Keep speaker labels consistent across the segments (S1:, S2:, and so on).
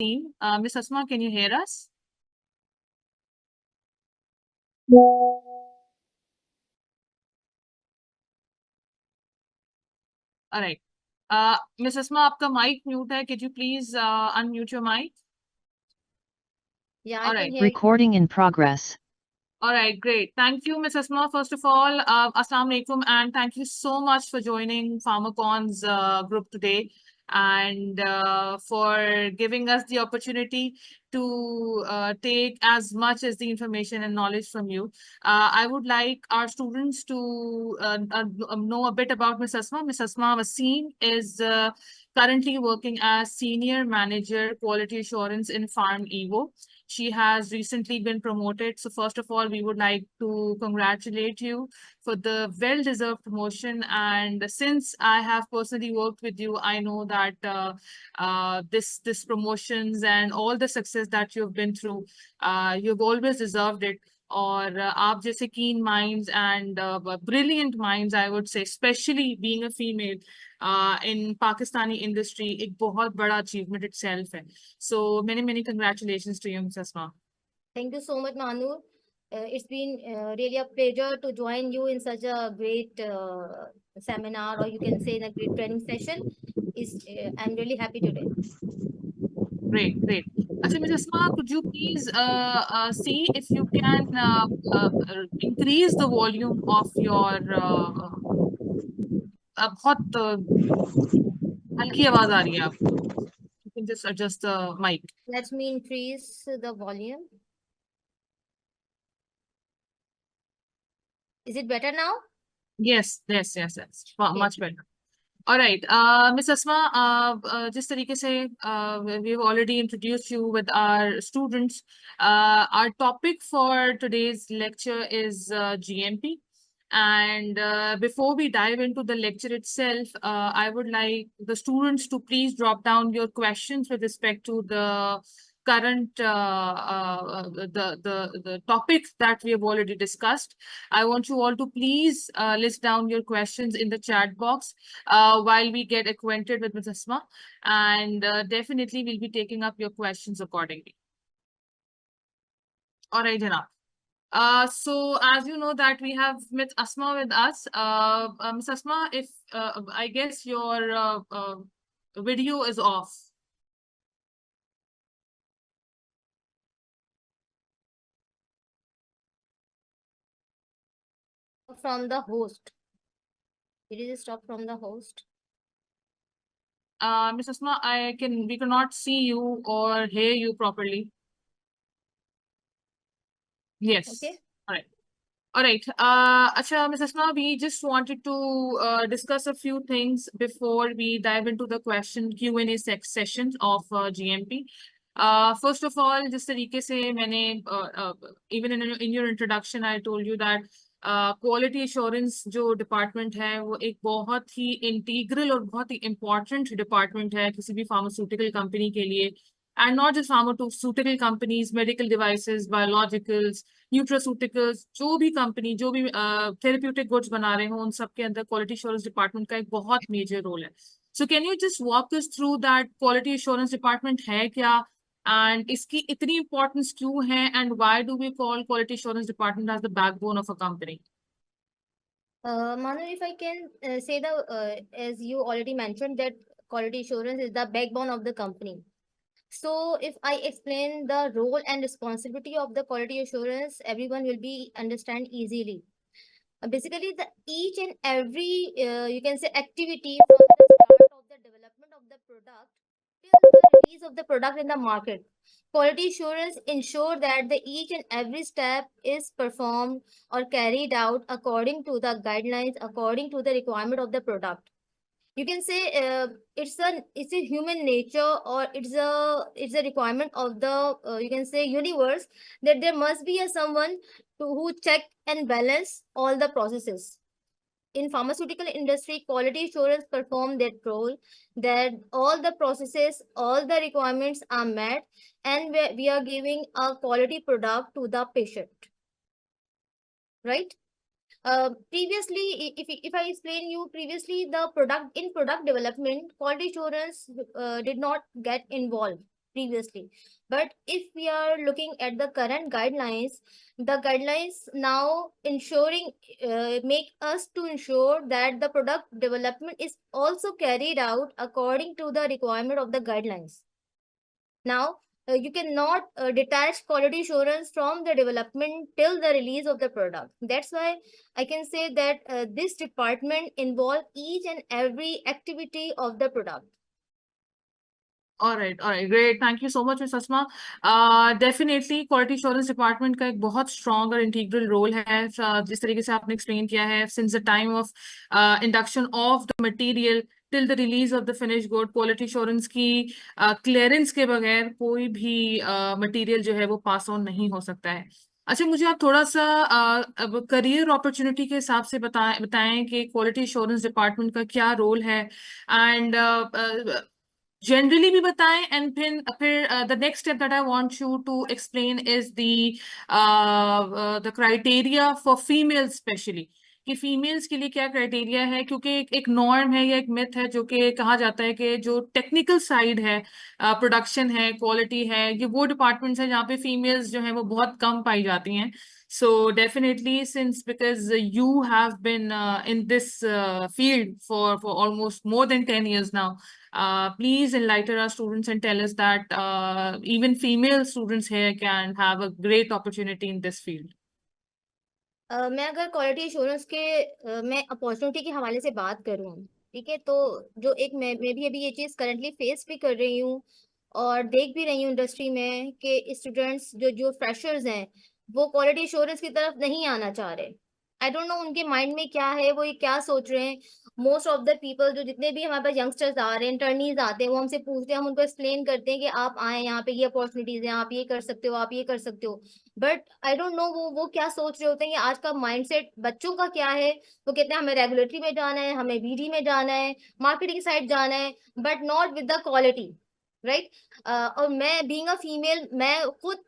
S1: team. Miss Asma, can you hear us? All right. Miss Asma, आपका mic mute है. Could you please unmute your mic?
S2: Yeah, I
S1: All
S2: can
S1: right.
S2: hear you.
S3: Recording in progress.
S1: All right, great. Thank you, Miss Asma. First of all, Assalamu alaikum, and thank you so much for joining PharmaCon's group today and for giving us the opportunity to take as much as the information and knowledge from you. I would like our students to know a bit about Miss Asma. Miss Asma Wasim is currently working as Senior Manager Quality Assurance in Farm Evo. She has recently been promoted. So first of all, we would like to congratulate you for the well-deserved promotion. And since I have personally worked with you, I know that this promotions and all the success that you've been through, you've always deserved it. और आप जैसे keen minds and brilliant minds, I would say, especially being a female in Pakistani industry, एक बहुत बड़ा achievement itself है. So many congratulations to you, Ms. Asma.
S2: Thank you so much, Manu. It's been really a pleasure to join you in such a great seminar, or you can say in a great training session. I'm really happy today.
S1: Great. Achha, Ms. Asma, could you please see if you can increase the volume of your बहुत हल्की आवाज आ रही है आपको. You can just adjust the mic.
S2: Let me increase the volume. Is it better now?
S1: Yes. Much better. All right, Miss Asma, जिस तरीके से we've already introduced you with our students. Our topic for today's lecture is GMP. And before we dive into the lecture itself, I would like the students to please drop down your questions with respect to the current the topics that we have already discussed. I want you all to please list down your questions in the chat box while we get acquainted with Ms. Asma, and definitely we'll be taking up your questions accordingly. All right, Janab. So as you know that we have Ms. Asma with us. Ms. Asma, if I guess your video is off.
S2: From the host. It is stop from the host.
S1: Ms. Asma, we cannot see you or hear you properly. Yes.
S2: Okay.
S1: All right. Acha, Ms. Asma, we just wanted to discuss a few things before we dive into the question Q&A session of GMP. First of all, जिस तरीके से मैंने even in your introduction, I told you that quality assurance जो department है वो एक बहुत ही integral और बहुत ही important department है किसी भी pharmaceutical company के लिए. And not just pharmaceutical companies, medical devices, biologicals, nutraceuticals, जो भी company, जो भी therapeutic goods बना रहे हो, उन सब के अंदर quality assurance department का एक बहुत major role है. So can you just walk us through that quality assurance department है क्या, and इसकी इतनी importance क्यों है, and why do we call quality assurance department as the backbone of a company?
S2: Manu, if I can say as you already mentioned that quality assurance is the backbone of the company. So if I explain the role and responsibility of the quality assurance, everyone will be understand easily. Basically, each and every you can say activity from the start of the development of the product till the release of the product in the market. Quality assurance ensure that the each and every step is performed or carried out according to the guidelines, according to the requirement of the product. You can say it's a human nature, or it's a requirement of the you can say universe, that there must be someone who check and balance all the processes. In pharmaceutical industry, quality assurance perform that role, that all the processes, all the requirements are met, and we are giving a quality product to the patient, right? Previously, if I explain you previously, the product development, quality assurance did not get involved. previously. But if we are looking at the current guidelines, the guidelines now ensuring make us to ensure that the product development is also carried out according to the requirement of the guidelines. Now, you cannot detach quality assurance from the development till the release of the product. That's why I can say that this department involve each and every activity of the product.
S1: all right, great. Thank you so much, Ms. Asma. Definitely quality assurance department का एक बहुत strong और integral role है, जिस तरीके से आपने explain किया है, since the time of induction of the material till the release of the finish good, quality assurance की क्लियरेंस के बगैर कोई भी मटेरियल जो है वो पास ऑन नहीं हो सकता है। अच्छा, मुझे आप थोड़ा सा अब करियर अपॉर्चुनिटी के हिसाब से बताएं कि क्वालिटी एश्योरेंस डिपार्टमेंट का क्या रोल है, एंड generally भी बताएं, and फिर the next step that I want you to explain is the criteria for females especially, कि फीमेल्स के लिए क्या क्राइटेरिया है, क्योंकि एक नॉर्म है या एक मिथ है जो कि कहा जाता है कि जो टेक्निकल साइड है, प्रोडक्शन है, क्वालिटी है, ये वो डिपार्टमेंट्स है जहाँ पे फीमेल्स जो है वो बहुत कम पाई जाती हैं. So definitely, since because you have been in this field for almost more than 10 years now, please enlighten our students and tell us that even female students here can have a great opportunity in this field.
S2: मैं अगर quality assurance के मैं opportunity के हवाले से बात करूं, ठीक है, तो जो एक मैं भी अभी ये चीज़ करंटली फेस भी कर रही हूँ और देख भी रही हूँ इंडस्ट्री में कि स्टूडेंट्स जो फ्रेशर्स हैं वो क्वालिटी एश्योरेंस की तरफ नहीं आना चाह रहे. आई डोंट नो उनके माइंड में क्या है, वो ये क्या सोच रहे हैं. मोस्ट ऑफ द पीपल जो जितने भी हमारे पास यंगस्टर्स आ रहे हैं, इंटर्नीज आते हैं, वो हमसे पूछते हैं, हम उनको एक्सप्लेन करते हैं कि आप आए यहाँ पे, ये अपॉर्चुनिटीज हैं, आप ये कर सकते हो, आप ये कर सकते हो. बट आई डोंट नो वो क्या सोच रहे होते हैं. आज का माइंडसेट बच्चों का क्या है, वो कहते हैं हमें रेगुलेटरी में जाना है, हमें बीडी में जाना है, मार्केटिंग साइड जाना है, but not with the quality, right. और मैं बीइंग अ फीमेल, मैं खुद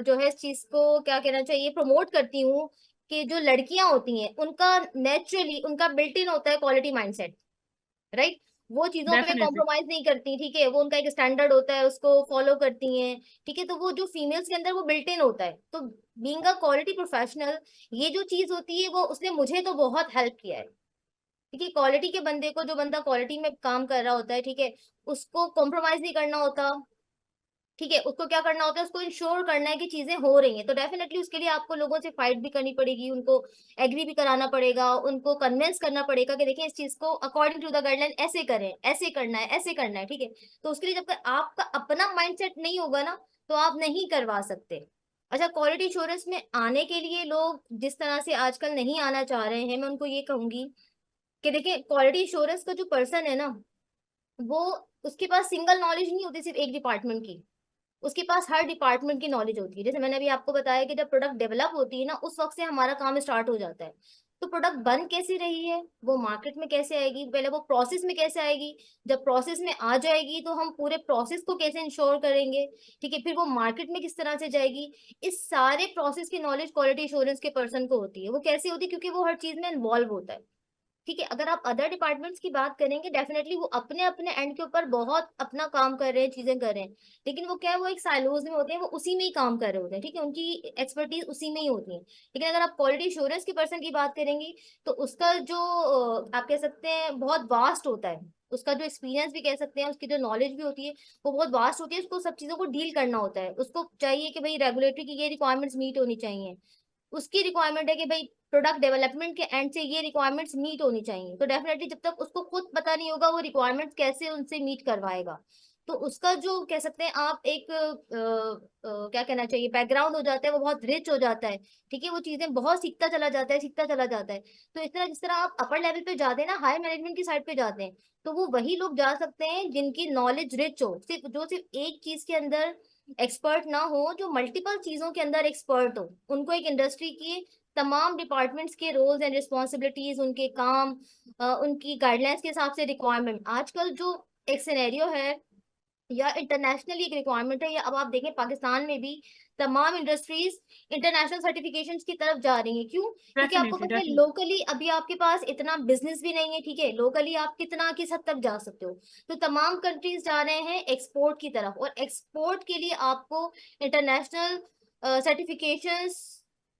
S2: जो है इस चीज को क्या कहना चाहिए प्रमोट करती हूँ कि जो लड़कियां होती हैं उनका नेचुरली उनका बिल्ट इन होता है क्वालिटी माइंडसेट, राइट. वो चीजों पे
S1: Definitely.
S2: कॉम्प्रोमाइज नहीं करती, ठीक है, वो उनका एक स्टैंडर्ड होता है, उसको फॉलो करती हैं, ठीक है. तो वो जो फीमेल्स के अंदर वो बिल्ट इन होता है. तो बीइंग अ क्वालिटी प्रोफेशनल, ये जो चीज होती है वो उसने मुझे तो बहुत हेल्प किया है, ठीक है. क्वालिटी के बंदे को, जो बंदा क्वालिटी में काम कर रहा होता है, ठीक है, उसको कॉम्प्रोमाइज नहीं करना होता, ठीक है. उसको क्या करना होता है, उसको इंश्योर करना है कि चीजें हो रही हैं. तो डेफिनेटली उसके लिए आपको लोगों से फाइट भी करनी पड़ेगी, उनको एग्री भी कराना पड़ेगा, उनको कन्विंस करना पड़ेगा कि देखिए इस चीज को अकॉर्डिंग टू द गाइडलाइन ऐसे करें, ऐसे करना है, ऐसे करना है, ठीक है. तो उसके लिए जब तक आपका अपना माइंडसेट नहीं होगा ना, तो आप नहीं करवा सकते. अच्छा, क्वालिटी इंश्योरेंस में आने के लिए लोग जिस तरह से आजकल नहीं आना चाह रहे हैं, मैं उनको ये कहूंगी कि देखिए क्वालिटी इंश्योरेंस का जो पर्सन है ना, वो उसके पास सिंगल नॉलेज नहीं होती सिर्फ एक डिपार्टमेंट की, उसके पास हर डिपार्टमेंट की नॉलेज होती है. जैसे मैंने अभी आपको बताया कि जब प्रोडक्ट डेवलप होती है ना, उस वक्त से हमारा काम स्टार्ट हो जाता है. तो प्रोडक्ट बन कैसे रही है, वो मार्केट में कैसे आएगी, पहले वो प्रोसेस में कैसे आएगी, जब प्रोसेस में आ जाएगी तो हम पूरे प्रोसेस को कैसे इंश्योर करेंगे, ठीक है, फिर वो मार्केट में किस तरह से जाएगी. इस सारे प्रोसेस की नॉलेज क्वालिटी इंश्योरेंस के पर्सन को होती है. वो कैसे होती है, क्योंकि वो हर चीज में इन्वॉल्व होता है, ठीक है. अगर आप अदर डिपार्टमेंट्स की बात करेंगे, डेफिनेटली वो अपने अपने एंड के ऊपर बहुत अपना काम कर रहे हैं, चीजें कर रहे हैं, लेकिन वो क्या है, वो एक साइलोज में होते हैं, वो उसी में ही काम कर रहे होते हैं, ठीक है, उनकी एक्सपर्टीज उसी में ही होती है. लेकिन अगर आप क्वालिटी इंश्योरेंस के पर्सन की बात करेंगे, तो उसका जो आप कह सकते हैं बहुत वास्ट होता है, उसका जो एक्सपीरियंस भी कह सकते हैं, उसकी जो नॉलेज भी होती है वो बहुत वास्ट होती है. उसको सब चीजों को डील करना होता है. उसको चाहिए कि भाई रेगुलेटरी की ये रिक्वायरमेंट्स मीट होनी चाहिए, उसकी रिक्वायरमेंट है कि भाई प्रोडक्ट डेवलपमेंट के एंड से ये रिक्वायरमेंट्स मीट होनी चाहिए. तो डेफिनेटली जब तक उसको खुद पता नहीं होगा वो रिक्वायरमेंट्स कैसे उनसे मीट करवाएगा, तो उसका जो कह सकते हैं आप एक क्या कहना चाहिए बैकग्राउंड हो जाता है, वो बहुत रिच हो जाता है, ठीक है. वो चीजें बहुत सीखता चला जाता है, सीखता चला जाता है. तो इस तरह जिस तरह आप अपर लेवल पे जाते हैं ना, हायर मैनेजमेंट की साइड पे जाते हैं, तो वो वही लोग जा सकते हैं जिनकी नॉलेज रिच हो, सिर्फ एक चीज के अंदर एक्सपर्ट ना हो, जो मल्टीपल चीजों के अंदर एक्सपर्ट हो. उनको एक इंडस्ट्री की तमाम डिपार्टमेंट्स के रोल्स एंड रिस्पॉन्सिबिलिटीज, उनके काम, उनकी गाइडलाइंस के हिसाब से रिक्वायरमेंट. आजकल जो एक सिनेरियो है या इंटरनेशनली एक रिक्वायरमेंट है, या अब आप देखें पाकिस्तान में भी तमाम इंडस्ट्रीज इंटरनेशनल सर्टिफिकेशंस की तरफ जा रही हैं। क्यों? क्योंकि आपको
S1: डेफिनेटली
S2: पता है
S1: डेफिनेटली।
S2: लोकली अभी आपके पास इतना बिजनेस भी नहीं है, ठीक है, लोकली आप कितना किस हद तक जा सकते हो। तो तमाम कंट्रीज जा रहे हैं एक्सपोर्ट की तरफ, और एक्सपोर्ट के लिए आपको इंटरनेशनल सर्टिफिकेशंस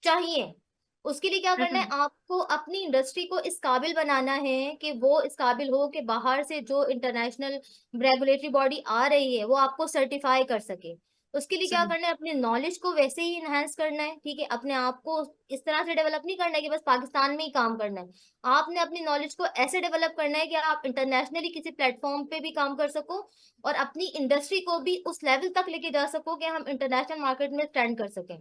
S2: चाहिए। उसके लिए क्या करना है, आपको अपनी इंडस्ट्री को इस काबिल बनाना है कि वो इस काबिल हो कि बाहर से जो इंटरनेशनल रेगुलेटरी बॉडी आ रही है वो आपको सर्टिफाई कर सके। उसके लिए क्या
S1: सही।
S2: करना है, अपने नॉलेज को वैसे ही इनहेंस करना है, ठीक है, अपने आप को इस तरह से डेवलप नहीं करना है कि बस पाकिस्तान में ही काम करना है। आपने अपनी नॉलेज को ऐसे डेवलप करना है कि आप इंटरनेशनली किसी प्लेटफॉर्म पे भी काम कर सको, और अपनी इंडस्ट्री को भी उस लेवल तक लेके जा सको कि हम इंटरनेशनल मार्केट में स्टैंड कर सकें।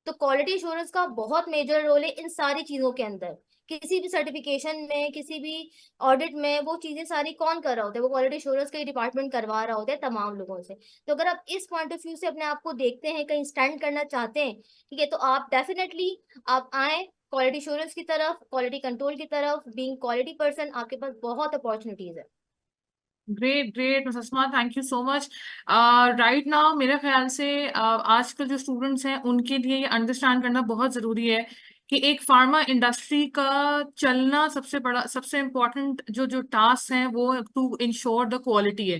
S2: तो क्वालिटी एश्योरेंस का बहुत मेजर रोल है इन सारी चीजों के अंदर। किसी भी सर्टिफिकेशन में, किसी भी ऑडिट में, वो चीजें सारी कौन कर रहा होता है, वो क्वालिटी एश्योरेंस का डिपार्टमेंट करवा रहा होता है तमाम लोगों से। तो अगर आप इस पॉइंट ऑफ व्यू से अपने आप को देखते हैं, कहीं स्टैंड करना चाहते हैं, ठीक है, तो आप डेफिनेटली आप आए क्वालिटी एश्योरेंस की तरफ, क्वालिटी कंट्रोल की तरफ। बीइंग क्वालिटी पर्सन आपके पास बहुत अपॉर्चुनिटीज है।
S1: Great great miss Asma, thank you so much. Right now मेरे ख्याल से आजकल जो स्टूडेंट्स हैं उनके लिए ये अंडरस्टैंड करना बहुत ज़रूरी है कि एक फार्मा इंडस्ट्री का चलना सबसे बड़ा, सबसे इम्पोर्टेंट जो जो टास्क हैं वो टू इंश्योर द क्वालिटी है।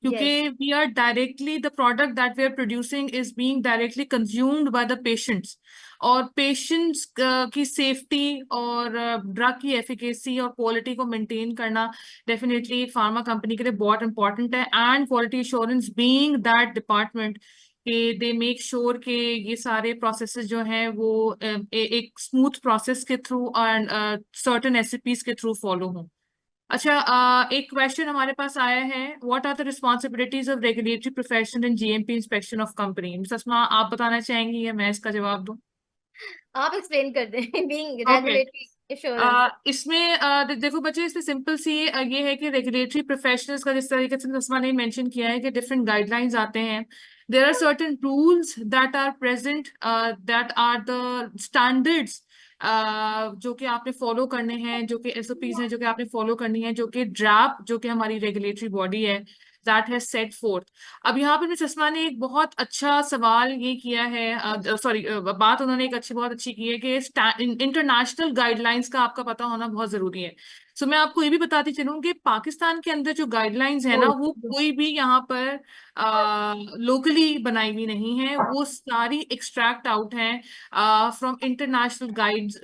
S1: क्योंकि
S2: yes.
S1: We are directly, the product that we are producing is being directly consumed by the patients. और पेशेंट्स की सेफ्टी और ड्रग की एफिकेसी और क्वालिटी को मेंटेन करना डेफिनेटली एक फार्मा कंपनी के लिए बहुत इंपॉर्टेंट है। And quality assurance being that department कि दे मेक श्योर कि ये सारे प्रोसेसेस जो हैं वो एक स्मूथ प्रोसेस के थ्रू एंड सर्टेन एसओपीज के थ्रू फॉलो हों। अच्छा, एक क्वेश्चन हमारे पास आया है, what are the responsibilities of regulatory profession in GMP inspection of company? Miss Asma, आप बताना चाहेंगी या मैं इसका जवाब दूं?
S2: आप एक्सप्लेन कर दें बीइंग
S1: ओके।
S2: Regulatory assurance.
S1: इसमें देखो बच्चे, इसमें सिंपल सी ये है कि रेगुलेटरी प्रोफेशनल्स का, जिस तरीके से नस्मा ने मेंशन किया है कि डिफरेंट गाइडलाइंस आते हैं, there are certain rules that are present, that are the standards जो कि आपने फॉलो करने हैं, जो कि एसओपीज हैं जो कि आपने फॉलो करनी है, जो कि ड्रैप, जो कि हमारी रेगुलेटरी बॉडी है, दैट हैज सेट फोर्थ। अब यहाँ पे मिस अस्मा ने एक बहुत अच्छा सवाल ये किया है, सॉरी, बात उन्होंने एक अच्छी, बहुत अच्छी की है कि इंटरनेशनल गाइडलाइंस का आपका पता होना बहुत जरूरी है। सो मैं आपको ये भी बताती चलूँ कि पाकिस्तान के अंदर जो गाइडलाइंस है ना, वो कोई भी यहाँ पर लोकली बनाई हुई नहीं है, वो सारी एक्सट्रैक्ट आउट हैं फ्रॉम इंटरनेशनल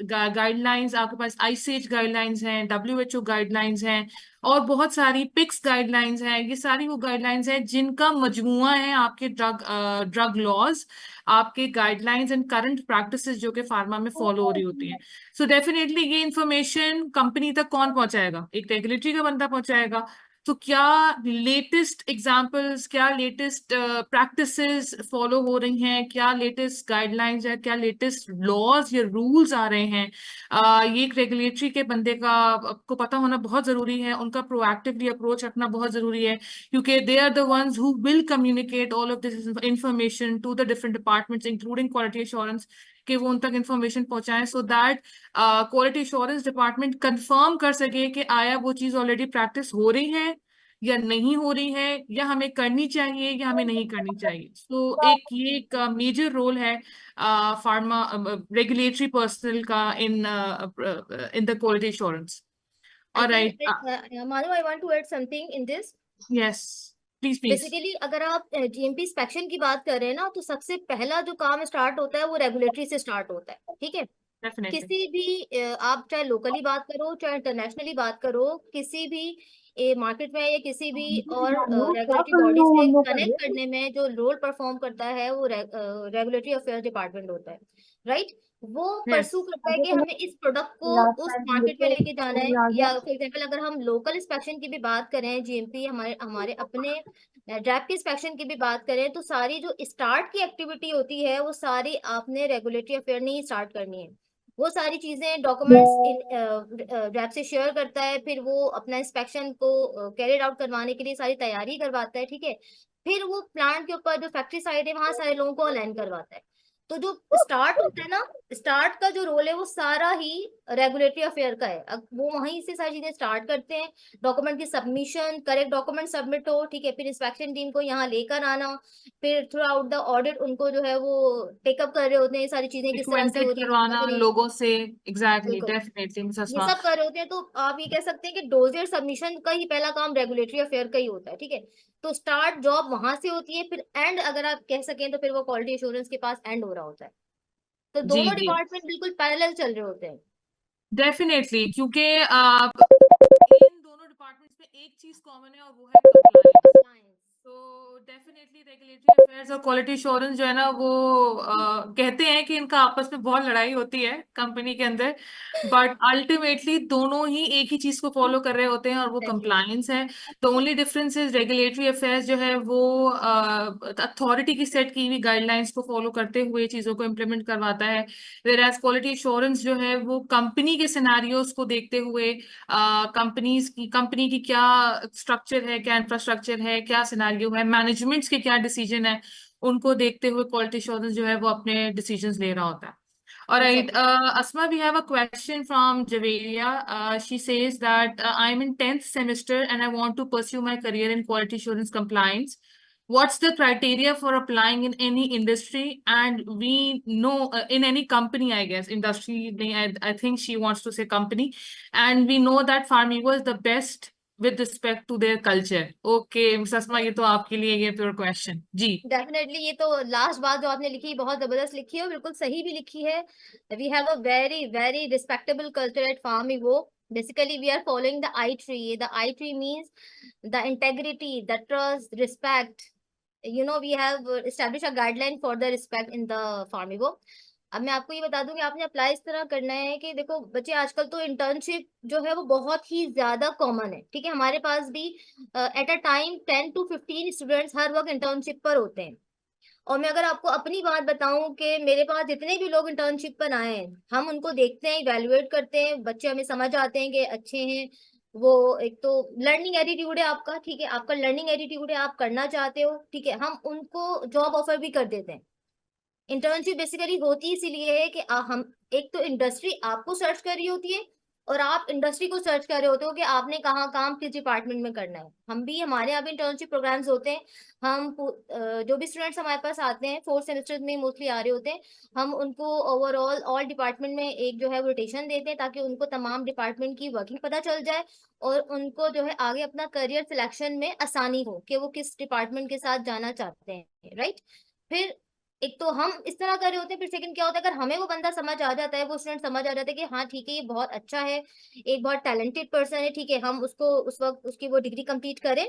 S1: गाइडलाइंस। आपके पास आईसीएच गाइडलाइंस हैं, डब्ल्यूएचओ गाइडलाइंस हैं, और बहुत सारी पिक्स गाइडलाइंस हैं। ये सारी वो गाइडलाइंस हैं जिनका मजमुआ है आपके ड्रग लॉज, आपके गाइडलाइंस एंड करंट प्रैक्टिसेस जो कि फार्मा में फॉलो हो रही होती हैं। सो डेफिनेटली ये इंफॉर्मेशन कंपनी तक कौन पहुंचाएगा? एक रेगुलेटरी का बंदा पहुंचाएगा। तो क्या लेटेस्ट एग्जांपल्स, क्या लेटेस्ट प्रैक्टिसेस फॉलो हो रही हैं, क्या लेटेस्ट गाइडलाइंस है, क्या लेटेस्ट लॉज या रूल्स आ रहे हैं, ये एक रेगुलेटरी के बंदे का को पता होना बहुत जरूरी है। उनका प्रोएक्टिवली अप्रोच रखना बहुत जरूरी है, क्योंकि they are the ones who will communicate all of this information to the different departments including quality assurance, कि वो उन तक इंफॉर्मेशन पहुंचाएं, so that quality assurance department confirm कर सके कि आया वो चीज ऑलरेडी प्रैक्टिस हो रही है या नहीं हो रही है, या हमें करनी चाहिए या हमें नहीं करनी चाहिए। सो एक ये एक मेजर रोल है फार्मा रेगुलेटरी पर्सनल का in the quality assurance.
S2: I
S1: alright,
S2: think मानो I want to add something in this.
S1: Yes, please please.
S2: Basically अगर आप जीएमपी इंस्पेक्शन की बात कर रहे हैं ना, तो सबसे पहला जो काम स्टार्ट होता है वो रेगुलेटरी से स्टार्ट होता है, ठीक है।
S1: डेफिनेटली।
S2: किसी भी आप चाहे लोकली बात करो चाहे इंटरनेशनली बात करो, किसी भी मार्केट में या किसी भी और रेगुलेटरी बॉडी से कनेक्ट करने में जो रोल परफॉर्म करता है वो रेगुलेटरी अफेयर्स डिपार्टमेंट होता है, राइट। वो
S1: यस।
S2: परसू करता है कि हमें इस प्रोडक्ट को उस मार्केट में लेके जाना है। या फॉर एग्जांपल अगर हम लोकल इंस्पेक्शन की भी बात करें, जीएमपी हमारे हमारे अपने ड्रैप की इंस्पेक्शन की भी बात करें, तो सारी जो स्टार्ट की एक्टिविटी होती है वो सारी आपने रेगुलेटरी अफेयर ने ही स्टार्ट करनी है। वो सारी चीजें डॉक्यूमेंट्स इन रैप से शेयर करता है, फिर वो अपना इंस्पेक्शन को कैरिड आउट करवाने के लिए सारी तैयारी करवाता है, ठीक है। फिर वो प्लांट के ऊपर जो फैक्ट्री साइड है वहां सारे लोगों को अलाइन करवाता है। तो जो स्टार्ट होता है ना, स्टार्ट का जो रोल है वो सारा ही रेगुलेटरी अफेयर का है। अब वो वहीं से सारी चीजें स्टार्ट करते हैं, डॉक्यूमेंट की सबमिशन, करेक्ट डॉक्यूमेंट सबमिट हो, ठीक है, फिर इंस्पेक्शन टीम को यहाँ लेकर आना, फिर थ्रू आउट द ऑडिट उनको जो है वो टेकअप कर रहे होते हैं, ये सारी चीजें किस तरह से
S1: एक्वेंटेड
S2: हो रही है
S1: करवाना
S2: कंपनी।
S1: लोगों से, एग्जैक्टली,
S2: बिल्कुल,
S1: डेफिनेटली मिस
S2: ये
S1: अस्मा।
S2: सब कर रहे होते हैं। तो आप ये कह सकते हैं कि डोजियर सबमिशन का ही पहला काम रेगुलेटरी अफेयर का ही होता है, ठीक है। तो स्टार्ट जॉब वहां से होती है, फिर एंड अगर आप कह सकें तो फिर वो क्वालिटी एश्योरेंस के पास एंड हो रहा होता है। तो
S1: जी
S2: दोनों
S1: जी,
S2: डिपार्टमेंट बिल्कुल पैरेलल चल रहे होते हैं।
S1: डेफिनेटली, क्योंकि इन दोनों डिपार्टमेंट्स में एक चीज कॉमन है और वो है कंप्लायंस। तो डेफिनेटली रेगुलेटरी अफेयर्स और क्वालिटी इंश्योरेंस जो है ना वो कहते हैं कि इनका आपस में बहुत लड़ाई होती है कंपनी के अंदर, बट अल्टीमेटली दोनों ही एक ही चीज को फॉलो कर रहे होते हैं और वो
S2: एग्जैक्टली।
S1: कंप्लायंस है। The only difference is regulatory affairs जो है वो अथॉरिटी की सेट की हुई गाइडलाइंस को फॉलो करते हुए चीजों को इम्प्लीमेंट करवाता है, वेयर क्वालिटी इंश्योरेंस जो है वो कंपनी के सिनारियोज को देखते हुए, कंपनी की क्या स्ट्रक्चर है, क्या इंफ्रास्ट्रक्चर है, क्या सिनारियो है, मैनेजमेंट्स के क्या डिसीजन है, उनको देखते हुए क्वालिटी एश्योरेंस जो है वो अपने डिसीजंस ले रहा होता है। All right,
S2: exactly.
S1: Asma, we have a question from Javeria. She says that I'm in 10th semester and I want to pursue my career in quality assurance compliance. What's the criteria for applying in any industry? And we know in any company, I guess, industry, I think she wants to say company. And we know that Farmigo is the best with respect to their culture. Okay, Ms. Asma, ये तो आपके लिए ये pure question जी।
S2: Definitely, ये तो last बात जो आपने लिखी बहुत जबरदस्त लिखी है और बिल्कुल सही भी लिखी है। We have a very very respectable culture at Pharmigo. Basically we are following the I tree. The I tree means the integrity, the trust, respect. We have established a guideline for the respect in the Farmigo. अब मैं आपको ये बता दूं कि आपने apply इस तरह करना है कि देखो बच्चे, आजकल तो इंटर्नशिप जो है वो बहुत ही ज्यादा कॉमन है, ठीक है। हमारे पास भी at a time 10 to 15 students हर वक्त इंटर्नशिप पर होते हैं। और मैं अगर आपको अपनी बात बताऊं कि मेरे पास जितने भी लोग इंटर्नशिप पर आए हैं, हम उनको देखते हैं, इवेलुएट करते हैं, बच्चे हमें समझ आते हैं कि अच्छे हैं। वो एक तो लर्निंग एटीट्यूड है आपका, ठीक है, आपका लर्निंग एटीट्यूड है, आप करना चाहते हो, ठीक है, हम उनको जॉब ऑफर भी कर देते हैं। इंटर्नशिप बेसिकली होती इसीलिए है कि हम एक तो इंडस्ट्री आपको सर्च कर रही होती है और आप इंडस्ट्री को सर्च कर रहे होते हो कि आपने कहाँ काम किस डिपार्टमेंट में करना है। हम भी, हमारे यहाँ भी इंटर्नशिप प्रोग्राम्स होते हैं। जो भी स्टूडेंट्स हमारे पास आते हैं 4 सेमेस्टर में मोस्टली आ रहे होते हैं, हम उनको ओवरऑल ऑल डिपार्टमेंट में एक जो है रोटेशन देते हैं ताकि उनको तमाम डिपार्टमेंट की वर्किंग पता चल जाए और उनको जो है आगे अपना करियर सिलेक्शन में आसानी हो कि वो किस डिपार्टमेंट के साथ जाना चाहते हैं, राइट। फिर एक तो हम इस तरह कर रहे होते हैं, फिर सेकंड क्या होता है, अगर हमें वो बंदा समझ आ जाता है, वो स्टूडेंट समझ आ जाता है कि हाँ ठीक है ये बहुत अच्छा है, एक बहुत टैलेंटेड पर्सन है, ठीक है, हम उसको उस वक्त उसकी वो डिग्री कंप्लीट करें,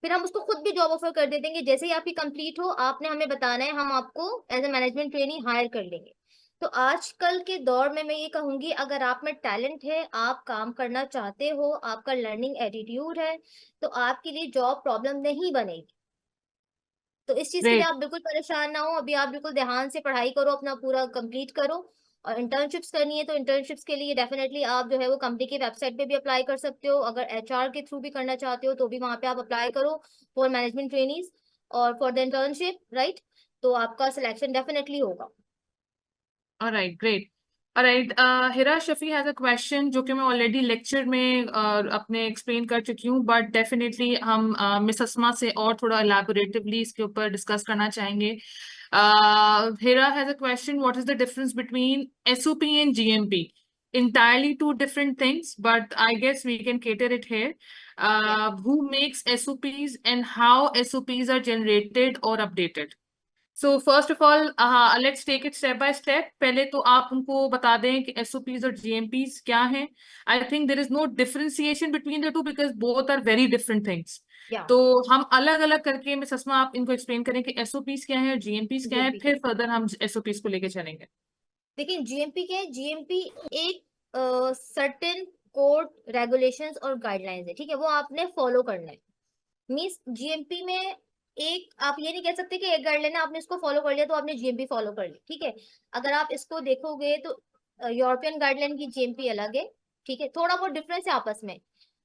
S2: फिर हम उसको खुद भी जॉब ऑफर कर देते हैं कि जैसे ही आपकी कंप्लीट हो आपने हमें बताना है, हम आपको as a management trainee hire कर लेंगे। तो आजकल के दौर में मैं ये कहूंगी, अगर आप में टैलेंट है, आप काम करना चाहते हो, आपका लर्निंग एटीट्यूड है, तो आपके लिए जॉब प्रॉब्लम नहीं बनेगी। तो इस चीज के लिए
S1: ग्रेट।
S2: आप बिल्कुल परेशान ना हो, अभी आप बिल्कुल ध्यान से पढ़ाई करो, अपना पूरा कंप्लीट करो। और इंटर्नशिप्स करनी है तो इंटर्नशिप्स के लिए डेफिनेटली आप जो है वो कंपनी की वेबसाइट पे भी अप्लाई कर सकते हो। अगर एचआर के थ्रू भी करना चाहते हो तो भी वहां पे आप अप्लाई करो फॉर मैनेजमेंट ट्रेनीज और फॉर द इंटर्नशिप, राइट। तो आपका सिलेक्शन डेफिनेटली होगा।
S1: All right, great. All right, Hira Shafi has a question जो कि मैं ऑलरेडी लेक्चर में अपने एक्सप्लेन कर चुकी हूँ, बट डेफिनेटली हम मिस अस्मा से और थोड़ा elaboratively इसके ऊपर डिस्कस करना चाहेंगे। Hira has a question, what is the difference between SOP and GMP? Entirely two different things, but I guess we can cater it here.
S2: Yeah.
S1: Who makes SOPs and how SOPs are generated or updated? So first of all let's take it step by step. पहले तो आप उनको बता दें कि SOPs और GMPs क्या हैं। I think there is no differentiation between the two because both are very different things.
S2: या
S1: तो हम अलग अलग करके मिस अस्मा आप इनको एक्सप्लेन करें कि एसओपीज क्या है और जीएमपीज क्या है,
S2: जीएमपी क्या
S1: फिर
S2: है?
S1: फर्दर हम एसओपीज को लेके चलेंगे।
S2: देखिए जीएमपी क्या है, जीएमपी एक सर्टेन कोड, रेगुलेशंस और गाइडलाइंस है, ठीक है, वो आपने फॉलो करना है। मीन्स जीएमपी में एक, आप ये नहीं कह सकते कि एक गाइडलाइन है आपने इसको फॉलो कर लिया तो आपने जीएमपी फॉलो कर ली, ठीक है। अगर आप इसको देखोगे तो यूरोपियन गाइडलाइन की जीएमपी अलग है, ठीक है, थोड़ा बहुत डिफरेंस है आपस में।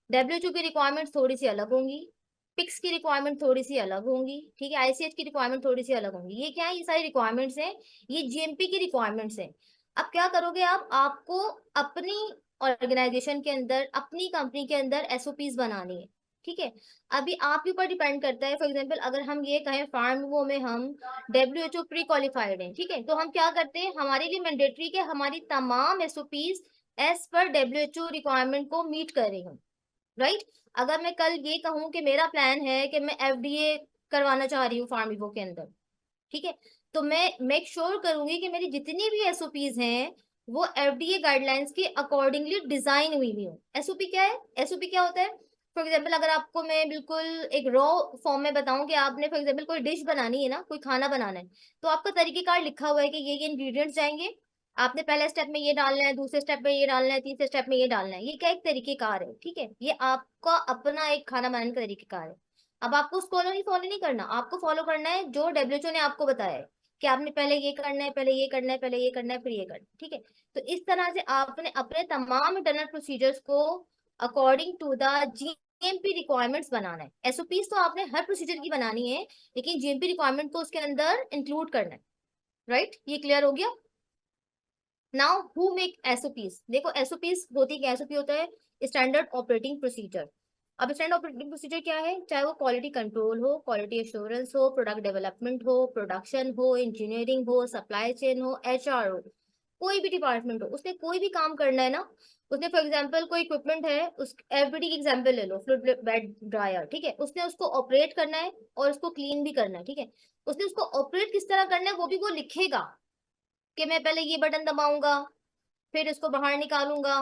S2: डब्ल्यूएचओ की रिक्वायरमेंट्स थोड़ी सी अलग होंगी, पिक्स की रिक्वायरमेंट थोड़ी सी अलग होंगी, ठीक है, आईसीएच की रिक्वायरमेंट थोड़ी सी अलग होंगी। ये क्या है, ये सारी रिक्वायरमेंट्स हैं, ये जीएमपी की रिक्वायरमेंट्स हैं। अब क्या करोगे आप, आपको अपनी ऑर्गेनाइजेशन के अंदर, अपनी कंपनी के अंदर एसओपीज बनानी है, ठीक है। अभी आपके ऊपर डिपेंड करता है। फॉर एग्जांपल अगर हम ये कहें फार्म वो में हम WHO प्री क्वालिफाइड हैं, ठीक है, तो हम क्या करते हैं, हमारे लिए मैंडेटरी के हमारी तमाम SOPs as per WHO requirement को मीट करेंगे, राइट। अगर मैं कल ये कहूँ कि मेरा प्लान है कि मैं FDA करवाना चाह रही हूँ फार्मिवो के अंदर, ठीक है, तो मैं मेक श्योर करूंगी कि मेरी जितनी भी एसओपीज हैं वो FDA गाइडलाइंस के अकॉर्डिंगली डिजाइन हुई हुई हो। एसओपी क्या है, एसओपी क्या होता है, फॉर एग्जाम्पल अगर आपको मैं बिल्कुल एक रॉ फॉर्म में बताऊं कि आपने फॉर एग्जाम्पल कोई डिश बनानी है ना, कोई खाना बनाना है, तो आपका तरीकेकार लिखा हुआ है कि ये इंग्रेडिएंट्स जाएंगे, आपने पहले स्टेप में ये डालना है, दूसरे स्टेप में ये डालना है, तीसरे स्टेप में ये डालना है। ये क्या एक तरीकेकार है, ठीक है, ये आपका अपना एक खाना बनाने का तरीकेकार है। अब आपको उसको फॉलो नहीं करना, आपको फॉलो करना है जो WHO ने आपको बताया है कि आपने पहले ये करना है, पहले ये करना है, पहले ये करना है, फिर ये करना है, ठीक है। तो इस तरह से आपने अपने तमाम इंटरनल प्रोसीजर्स को according to the GMP requirements बनाना है। एसओपीज तो आपने हर प्रोसीजर की बनानी है, लेकिन जीएमपी रिक्वायरमेंट को उसके अंदर इंक्लूड करना है, राइट। ये क्लियर हो गया। नाउ हु मेक एसओपीज, देखो एसओपीज होती क्या, एसओपी होता है स्टैंडर्ड ऑपरेटिंग प्रोसीजर। अब स्टैंडर्ड ऑपरेटिंग प्रोसीजर क्या है, चाहे वो क्वालिटी कंट्रोल हो, क्वालिटी एश्योरेंस हो, प्रोडक्ट डेवलपमेंट हो, प्रोडक्शन हो, इंजीनियरिंग हो, सप्लाई चेन हो, HR हो, कोई भी डिपार्टमेंट हो, उसने कोई भी काम करना है ना, उसने फॉर एग्जांपल कोई इक्विपमेंट है, उस एवरीबडी की एग्जांपल ले लो, फ्लूइड बेड ड्रायर, ठीक है, उसने उसको ऑपरेट करना है और उसको क्लीन भी करना है, ठीक है। उसने उसको ऑपरेट किस तरह करना है वो भी वो लिखेगा कि मैं पहले ये बटन दबाऊंगा, फिर इसको बाहर निकालूंगा,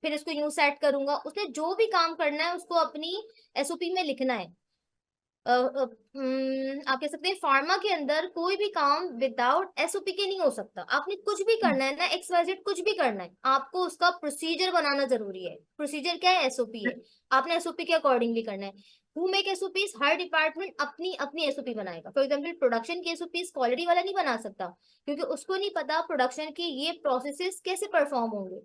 S2: फिर इसको यूं सेट करूंगा। उसने जो भी काम करना है उसको अपनी एसओपी में लिखना है। आप कह सकते हैं फार्मा के अंदर कोई भी काम विदाउट एसओपी के नहीं हो सकता। आपने कुछ भी करना है ना, XYZ कुछ भी करना है, आपको उसका प्रोसीजर बनाना जरूरी है। प्रोसीजर क्या है, एसओपी है, आपने एसओपी के अकॉर्डिंगली करना है। Who make SOPs, her department अपनी अपनी एसओपी बनाएगा। फॉर एग्जाम्पल प्रोडक्शन की एसओपीज क्वालिटी वाला नहीं बना सकता, क्योंकि उसको नहीं पता प्रोडक्शन की ये प्रोसेसेस कैसे परफॉर्म होंगे,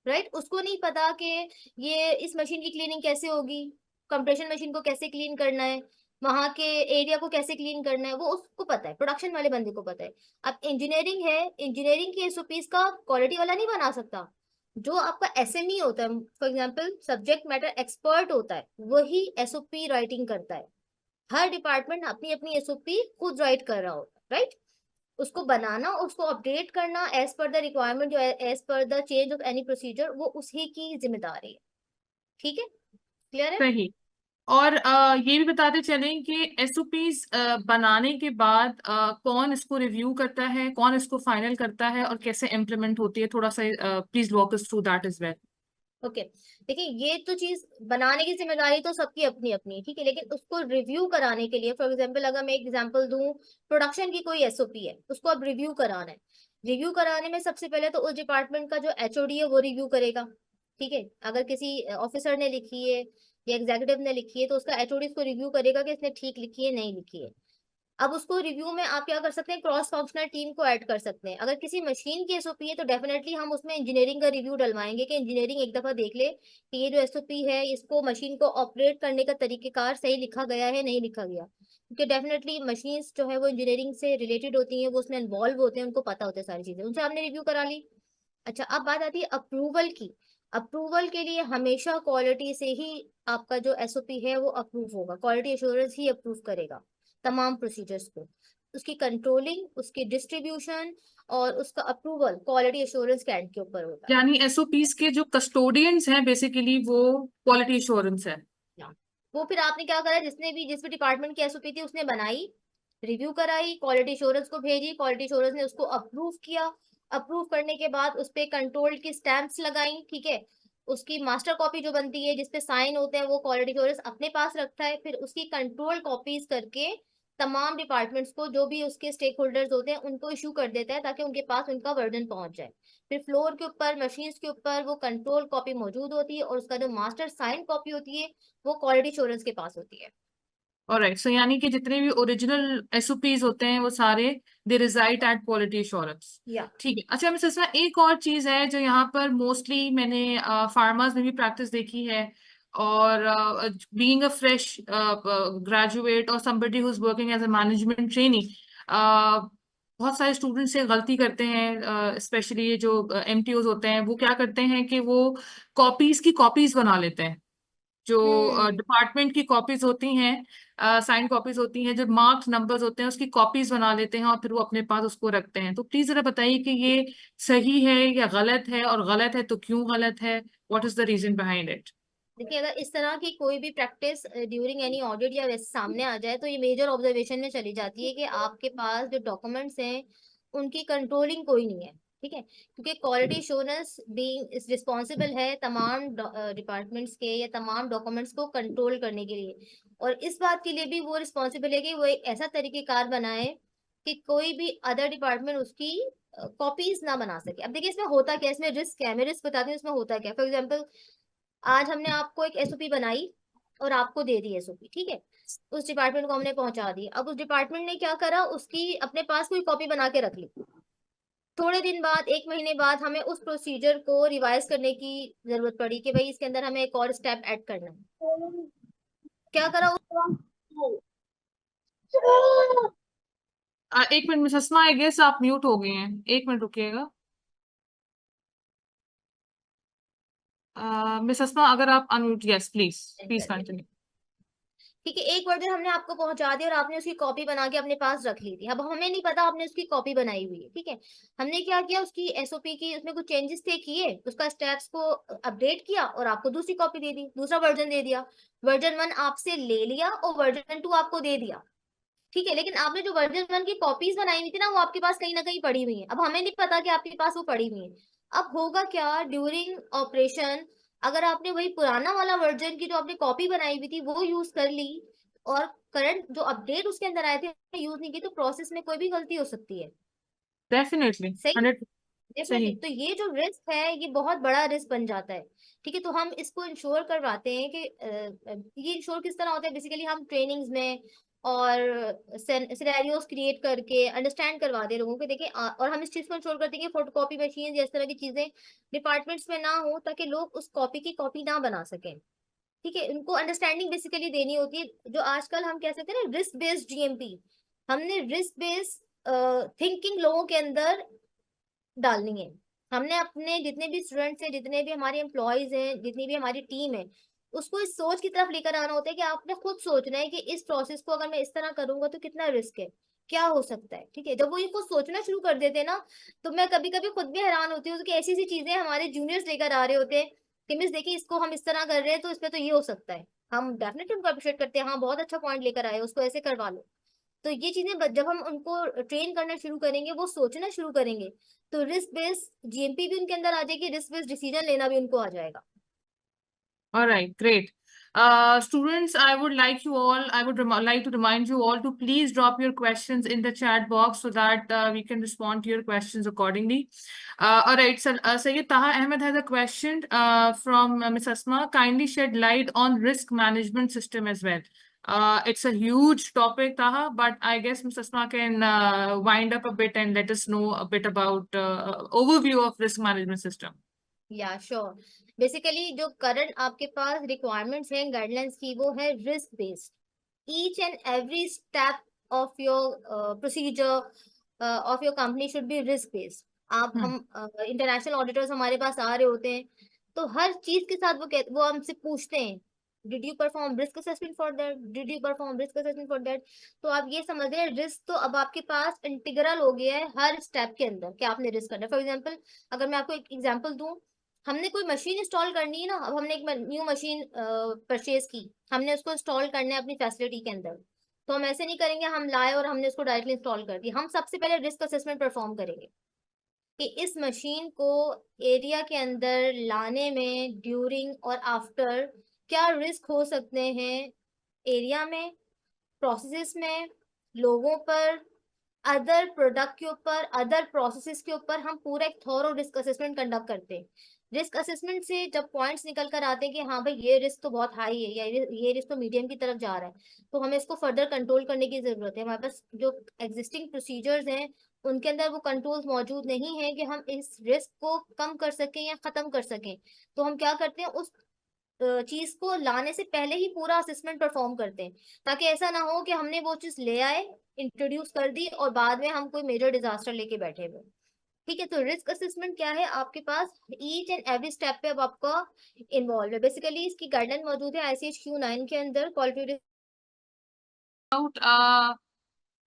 S2: राइट। उसको नहीं पता कि ये इस मशीन की क्लीनिंग कैसे होगी, कंप्रेशन मशीन को कैसे क्लीन करना है, वहां के एरिया को कैसे क्लीन करना है, वो उसको पता है, प्रोडक्शन वाले बंदे को पता है। अब इंजीनियरिंग है, इंजीनियरिंग की एसओपीज का क्वालिटी वाला नहीं बना सकता। जो आपका SME होता है, for example subject matter expert होता है, वही एसओपी राइटिंग करता है। हर डिपार्टमेंट अपनी अपनी एसओपी खुद राइट कर रहा होता है, राइट। उसको बनाना, उसको अपडेट करना एज पर द रिक्वायरमेंट, जो as per the change of any procedure, वो उसी की जिम्मेदारी है, ठीक है, क्लियर है।
S1: सही। और ये भी बताते चलें कि एसओपीज बनाने के बाद कौन इसको रिव्यू करता है, कौन इसको फाइनल करता है और कैसे इम्प्लीमेंट होती है, थोड़ा सा please walk us through that is well.
S2: Okay, देखिए ये तो चीज बनाने की जिम्मेदारी तो सबकी अपनी अपनी, ठीक है, लेकिन उसको रिव्यू कराने के लिए, फॉर एग्जांपल अगर मैं एक एग्जांपल दूं, प्रोडक्शन की कोई एसओपी है, उसको अब रिव्यू कराना है। रिव्यू कराने में सबसे पहले तो उस डिपार्टमेंट का जो HOD है वो रिव्यू करेगा, ठीक है। अगर किसी ऑफिसर ने लिखी है या एग्जीक्यूटिव ने लिखी है तो उसका HOD इसको रिव्यू करेगा कि इसने ठीक लिखी है नहीं लिखी है। अब उसको रिव्यू में आप क्या कर सकते हैं, क्रॉस फंक्शनल टीम को ऐड कर सकते हैं। अगर किसी मशीन की एसओपी है तो डेफिनेटली हम उसमें इंजीनियरिंग का रिव्यू डलवाएंगे कि इंजीनियरिंग एक दफा देख ले कि ये जो एसओपी है इसको मशीन को ऑपरेट करने का तरीकेकार सही लिखा गया है नहीं लिखा गया, क्योंकि डेफिनेटली मशीन जो है वो इंजीनियरिंग से रिलेटेड होती है, वो उसमें इन्वॉल्व होते हैं, उनको पता होता है सारी चीजें, उनसे आपने रिव्यू करा ली। अच्छा, अब बात आती है अप्रूवल की। अप्रूवल के लिए हमेशा क्वालिटी से ही आपका जो एसओपी है वो अप्रूव होगा, क्वालिटी एश्योरेंस ही अप्रूव करेगा तमाम प्रोसीजर्स को। उसकी कंट्रोलिंग, उसकी डिस्ट्रीब्यूशन और उसका अप्रूवल क्वालिटी एश्योरेंस के एंड के ऊपर होता है।
S1: यानी एसओपीज के जो कस्टोडियंस हैं बेसिकली वो क्वालिटी एश्योरेंस है।
S2: हाँ। वो फिर आपने क्या करा, जिस भी डिपार्टमेंट की एसओपी थी उसने बनाई, रिव्यू कराई, क्वालिटी एश्योरेंस को भेजी, क्वालिटी एश्योरेंस ने उसको अप्रूव किया। अप्रूव करने के बाद उस पे कंट्रोल की स्टैंप्स लगाई, ठीक है। उसकी मास्टर कॉपी जो बनती है जिसपे साइन होते हैं वो क्वालिटी एश्योरेंस अपने पास रखता है, फिर उसकी कंट्रोल कॉपीज करके तमाम डिपार्टमेंट्स को, जो भी उसके स्टेक होल्डर्स होते हैं, उनको इशू कर देता है ताकि उनके पास उनका वर्जन पहुंच जाए। फिर फ्लोर के ऊपर, मशीन्स के ऊपर वो कंट्रोल कॉपी मौजूद होती है और उसका जो मास्टर साइन कॉपी होती है वो क्वालिटी एश्योरेंस के पास होती है।
S1: ऑलराइट, सो यानी कि जितने भी ओरिजिनल एसओपीज होते हैं वो सारे दे रिजाइड एट क्वालिटी एश्योरेंस।
S2: या
S1: ठीक है। अच्छा मिसेस ससना, एक और चीज है जो यहाँ पर मोस्टली मैंने फार्मर्स में भी प्रैक्टिस देखी है, or being a fresh graduate or somebody who's working as a management trainee, बहुत सारे स्टूडेंट्स से गलती करते हैं, स्पेशली ये जो एमटीओज होते हैं, वो क्या करते हैं कि वो कॉपीज की कॉपीज बना लेते हैं, जो डिपार्टमेंट की कॉपीज होती हैं, साइन कॉपीज होती हैं, जो मार्क्स नंबर्स होते हैं उसकी कॉपीज बना लेते हैं और फिर वो अपने पास उसको रखते हैं। तो प्लीज जरा बताइए कि ये सही है या गलत है, और गलत है तो क्यों गलत है, what is the reason behind it?
S2: देखिए, अगर इस तरह की कोई भी प्रैक्टिस ड्यूरिंग एनी ऑडिट या वैसे सामने आ जाए तो ये मेजर ऑब्जर्वेशन में चली जाती है कि आपके पास जो डॉक्यूमेंट्स हैं उनकी कंट्रोलिंग कोई नहीं है। ठीक है, क्योंकि क्वालिटी एश्योरेंस बीइंग रिस्पॉन्सिबल है तमाम डिपार्टमेंट्स के या तमाम डॉक्यूमेंट्स को कंट्रोल करने के लिए, और इस बात के लिए भी वो रिस्पॉन्सिबल है कि वो एक ऐसा तरीकेकार बनाए कि कोई भी अदर डिपार्टमेंट उसकी कॉपीज ना बना सके। अब देखिए, इसमें होता क्या है, इसमें रिस्क है, मैं रिस्क बताती हूँ इसमें होता क्या। फॉर एग्जाम्पल, आज हमने आपको एक एसओपी बनाई और आपको दे दी एसओपी, ठीक है, उस डिपार्टमेंट को हमने पहुंचा दी। अब उस डिपार्टमेंट ने क्या करा, उसकी अपने पास कोई कॉपी बना के रख ली। थोड़े दिन बाद, 1 महीने बाद, हमें उस प्रोसीजर को रिवाइज करने की जरूरत पड़ी कि भाई इसके अंदर हमें एक और स्टेप ऐड करना है। क्या करा
S1: एक minute miss Asma, I guess आप म्यूट हो गए हैं, एक मिनट रुकिएगा। मिस अस्मा, अगर आप unmute, yes please please continue.
S2: ठीक है, एक वर्जन हमने आपको पहुंचा दिया और आपने उसकी कॉपी बना के अपने पास रख ली थी। अब हमें नहीं पता आपने उसकी कॉपी बनाई हुई है, ठीक है। हमने क्या किया, उसकी एसओपी की उसमें कुछ चेंजेस थे किए, उसका स्टेप्स को अपडेट किया और आपको दूसरी कॉपी दे दी, दूसरा वर्जन दे दिया। वर्जन 1 आपसे ले लिया और वर्जन 2 आपको दे दिया, ठीक है। लेकिन आपने जो वर्जन 1 की कॉपीज बनाई हुई थी ना, वो आपके पास कहीं ना कहीं पड़ी हुई है। अब हमें नहीं पता कि आपके पास वो पड़ी हुई है। अब होगा क्या, ड्यूरिंग ऑपरेशन अगर आपने वही पुराना वाला वर्जन की जो आपने कॉपी बनाई हुई थी वो यूज कर ली और करंट जो अपडेट उसके अंदर आए थे यूज नहीं की, तो प्रोसेस में कोई भी गलती हो सकती है।
S1: डेफिनेटली
S2: सही,
S1: 100
S2: डेफिनेटली।
S1: सही।
S2: तो ये जो रिस्क है ये बहुत बड़ा रिस्क बन जाता है, ठीक है। तो हम इसको इंश्योर करवाते हैं कि ये इंश्योर किस तरह होता है, बेसिकली हम ट्रेनिंग्स में और सिनेरियोस क्रिएट करके अंडरस्टैंड करवाते हैं लोगों को। देखिए, और हम इस चीज को इंश्योर करते हैं कि फोटोकॉपी मशीन या इस तरह की चीजें डिपार्टमेंट्स में ना हो, ताकि लोग उस कॉपी की कॉपी ना बना सकें, ठीक है। उनको अंडरस्टैंडिंग बेसिकली देनी होती है, जो आजकल हम कह सकते हैं ना रिस्क बेस्ड जीएमपी। हमने रिस्क बेस्ड थिंकिंग लोगों के अंदर डालनी है। हमने अपने जितने भी स्टूडेंट्स हैं, जितने भी हमारे एम्प्लॉयज हैं, जितनी भी हमारी टीम है, उसको इस सोच की तरफ लेकर आना होता है कि आपने खुद सोचना है कि इस प्रोसेस को अगर मैं इस तरह करूंगा तो कितना रिस्क है, क्या हो सकता है, ठीक है। जब वो ये खुद सोचना शुरू कर देते हैं ना, तो मैं कभी कभी खुद भी हैरान होती हूँ कि ऐसी ऐसी चीजें हमारे जूनियर्स लेकर आ रहे होते हैं कि मिस देखिए इसको हम इस तरह कर रहे हैं तो इसमें तो ये हो सकता है। हम डेफिनेटली उनको अप्रिशिएट करते हैं, हाँ बहुत अच्छा पॉइंट लेकर आए, उसको ऐसे करवा लो। तो ये चीजें जब हम उनको ट्रेन करना शुरू करेंगे, वो सोचना शुरू करेंगे, तो रिस्क बेस्ड जीएमपी भी उनके अंदर आ जाएगी, रिस्क बेस्ड डिसीजन लेना भी उनको आ जाएगा।
S1: All right, great. Students, I would like you all, I would like to remind you all to please drop your questions in the chat box so that we can respond to your questions accordingly. All right, so Sayyid Taha Ahmed has a question from Ms. Asma. Kindly shed light on risk management system as well. It's a huge topic, Taha, but I guess Ms. Asma can wind up a bit and let us know a bit about overview of risk management system.
S2: या sure, basically जो current आपके पास requirements हैं guidelines की, वो है risk based. Each and every step of your procedure of your company should be risk based. आप हम international auditors हमारे पास आ रहे होते हैं, तो हर चीज के साथ वो हमसे पूछते हैं, did you perform risk assessment for that, did you perform risk assessment for that. तो आप ये समझ रहे हैं, रिस्क तो अब आपके पास इंटीग्रल हो गया है हर स्टेप के अंदर कि आपने रिस्क करना है। फॉर एग्जाम्पल, अगर मैं आपको एक एग्जाम्पल दूं, हमने कोई मशीन इंस्टॉल करनी है ना, अब हमने एक न्यू मशीन परचेज की, हमने उसको इंस्टॉल करना है अपनी फैसिलिटी के अंदर, तो हम ऐसे नहीं करेंगे हम लाए और हमने उसको डायरेक्टली इंस्टॉल कर दी। हम सबसे पहले रिस्क असेसमेंट परफॉर्म करेंगे कि इस मशीन को एरिया के अंदर लाने में ड्यूरिंग और आफ्टर क्या रिस्क हो सकते हैं, एरिया में, प्रोसेसेस में, लोगों पर, अदर प्रोडक्ट के ऊपर, अदर प्रोसेसेस के ऊपर। हम पूरा एक थॉरो रिस्क असेसमेंट कंडक्ट करते हैं। रिस्क असेसमेंट से जब पॉइंट्स निकल कर आते हैं कि हाँ भाई ये रिस्क तो बहुत हाई है या ये रिस्क तो मीडियम की तरफ जा रहा है, तो हमें इसको फर्दर कंट्रोल करने की जरूरत है। हमारे पास जो एग्जिस्टिंग प्रोसीजर्स हैं उनके अंदर वो कंट्रोल्स मौजूद नहीं है कि हम इस रिस्क को कम कर सकें या खत्म कर सकें। तो हम क्या करते हैं, उस चीज को लाने से पहले ही पूरा असेसमेंट परफॉर्म करते हैं, ताकि ऐसा ना हो कि हमने वो चीज ले आए, इंट्रोड्यूस कर दी और बाद में हम कोई मेजर डिजास्टर लेके बैठे हुए। ठीक है, तो रिस्क असेसमेंट क्या है, आपके पास ईच एंड एवरी स्टेप पे अब आपका इन्वॉल्व है। बेसिकली इसकी गाइडलाइन मौजूद है ICH Q9 के अंदर, quality
S1: About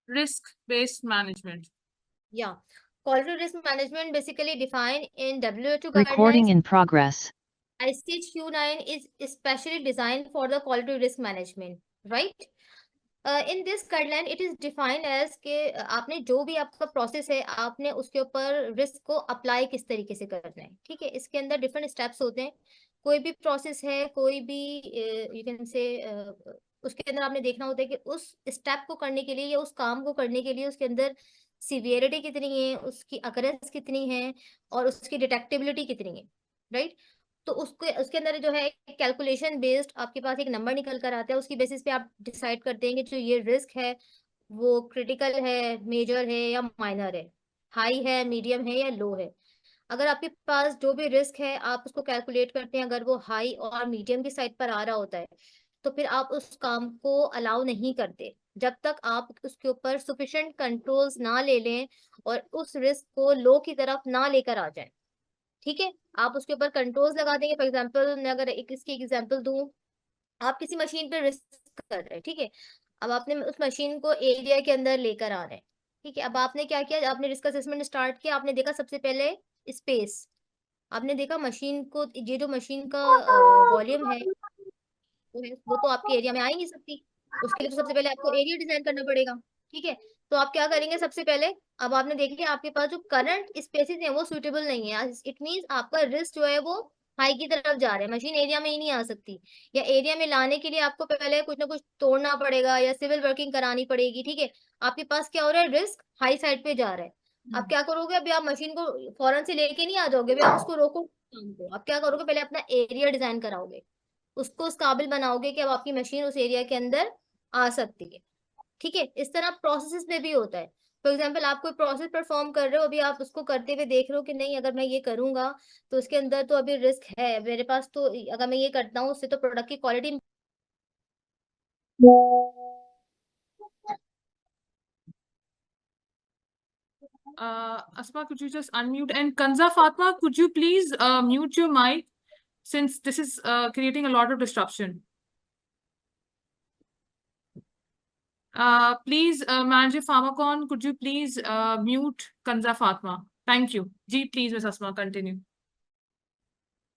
S1: risk-based management.
S2: Yeah, quality risk management basically defined in WHO
S3: Recording
S2: guidelines.
S3: in progress.
S2: ICH Q9 is especially designed for the quality risk management, right? In this guideline it is defined as कि आपने जो भी आपका process है आपने उसके ऊपर risk को अप्लाई किस तरीके से करना है। ठीक है, इसके अंदर डिफरेंट स्टेप्स होते हैं। कोई भी प्रोसेस है, कोई भी यू कैन से उसके अंदर आपने देखना होता है कि उस स्टेप को करने के लिए या उस काम को करने के लिए उसके अंदर सीवियरिटी कितनी है, उसकी अकरेंस कितनी है और उसकी डिटेक्टिबिलिटी कितनी है, राइट? तो उसके अंदर जो है कैलकुलेशन बेस्ड आपके पास एक नंबर निकल कर आता है, उसकी बेसिस पे आप डिसाइड करते हैं कि जो ये रिस्क है वो क्रिटिकल है, मेजर है या माइनर है, हाई है, मीडियम है या लो है। अगर आपके पास जो भी रिस्क है आप उसको कैलकुलेट करते हैं, अगर वो हाई और मीडियम की साइड पर आ रहा होता है तो फिर आप उस काम को अलाउ नहीं करते जब तक आप उसके ऊपर सफिशिएंट कंट्रोल्स ना ले लें और उस रिस्क को लो की तरफ ना लेकर आ जाए। ठीक है, आप उसके ऊपर कंट्रोल्स लगा देंगे। फॉर एग्जांपल मैं अगर इसकी एग्जांपल दूं, आप किसी मशीन पे रिस्क कर रहे हैं, ठीक है, अब आपने उस मशीन को एरिया के अंदर लेकर आ रहे हैं। ठीक है, अब आपने क्या किया, आपने रिस्क असेसमेंट स्टार्ट किया, आपने देखा सबसे पहले स्पेस, आपने देखा मशीन को, ये जो मशीन का वॉल्यूम है वो तो आपके एरिया में आ ही नहीं सकती, उसके लिए तो सबसे पहले आपको एरिया डिजाइन करना पड़ेगा। ठीक है, तो आप क्या करेंगे, सबसे पहले अब आपने देख लिया आपके पास जो करंट स्पेसिस है वो सुटेबल नहीं है, इट मींस आपका रिस्क जो है वो हाई की तरफ जा रहा है, मशीन एरिया में ही नहीं आ सकती, या एरिया में लाने के लिए आपको पहले कुछ ना कुछ तोड़ना पड़ेगा या सिविल वर्किंग करानी पड़ेगी। ठीक है, आपके पास क्या हो रहा है, रिस्क हाई साइड पे जा रहा है। आप क्या करोगे, अभी आप मशीन को फौरन से लेके नहीं आ जाओगे, अभी आप उसको रोको काम को, आप क्या करोगे, पहले अपना एरिया डिजाइन कराओगे, उसको उस काबिल बनाओगे कि अब आपकी मशीन उस एरिया के अंदर आ सकती है। ठीक है, इस तरह प्रोसेसेस में भी होता है। फॉर एग्जाम्पल आप कोई प्रोसेस परफॉर्म कर रहे हो, अभी आप उसको करते हुए देख रहे हो कि नहीं अगर मैं ये करूंगा तो उसके अंदर तो अभी रिस्क है मेरे पास, तो अगर मैं ये करता हूँ उससे तो प्रोडक्ट की quality
S1: Asma, could you just unmute? And Kanza Fatma, could you please mute your mic since this is creating a lot of disruption? Please, Manager Pharmacon, could you please mute Kanza Fatma? Thank you. Ji, please, Ms. Asma, continue.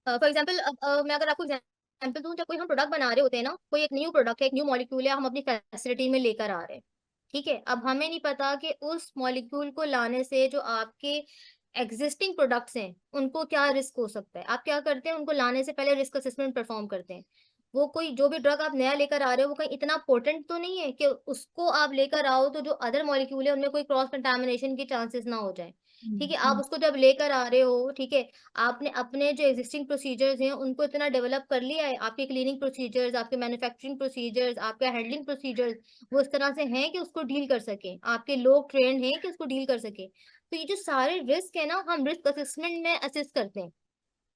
S2: For example मैं अगर आपको example दूं, जब कोई हम product बना रहे होते हैं ना, कोई एक न्यू प्रोडक्ट है, एक न्यू मॉलिक्यूल है, हम अपनी फैसिलिटी में लेकर आ रहे हैं। ठीक है, अब हमें नहीं पता कि उस मॉलिक्यूल को लाने से जो आपके एग्जिस्टिंग प्रोडक्ट्स हैं उनको क्या रिस्क हो सकता है। आप क्या करते हैं, उनको लाने से पहले रिस्क असेसमेंट परफॉर्म करते हैं। वो कोई जो भी ड्रग आप नया लेकर आ रहे हो वो कहीं इतना पोटेंट तो नहीं है कि उसको आप लेकर आओ तो जो अदर मॉलिक्यूल है उनमें कोई क्रॉस कंटामिनेशन के चांसेस ना हो जाए। ठीक है, आप उसको जब लेकर आ रहे हो, ठीक है, आपने अपने जो एग्जिस्टिंग प्रोसीजर्स हैं उनको इतना डेवलप कर लिया है, आपके क्लीनिंग प्रोसीजर्स, आपके मैन्युफैक्चरिंग प्रोसीजर्स, आपके हैंडलिंग प्रोसीजर्स वो इस तरह से हैं कि उसको डील कर सके, आपके लोग ट्रेंड हैं कि उसको डील कर सके। तो ये जो सारे रिस्क है ना, हम रिस्क असेसमेंट में असेस करते हैं।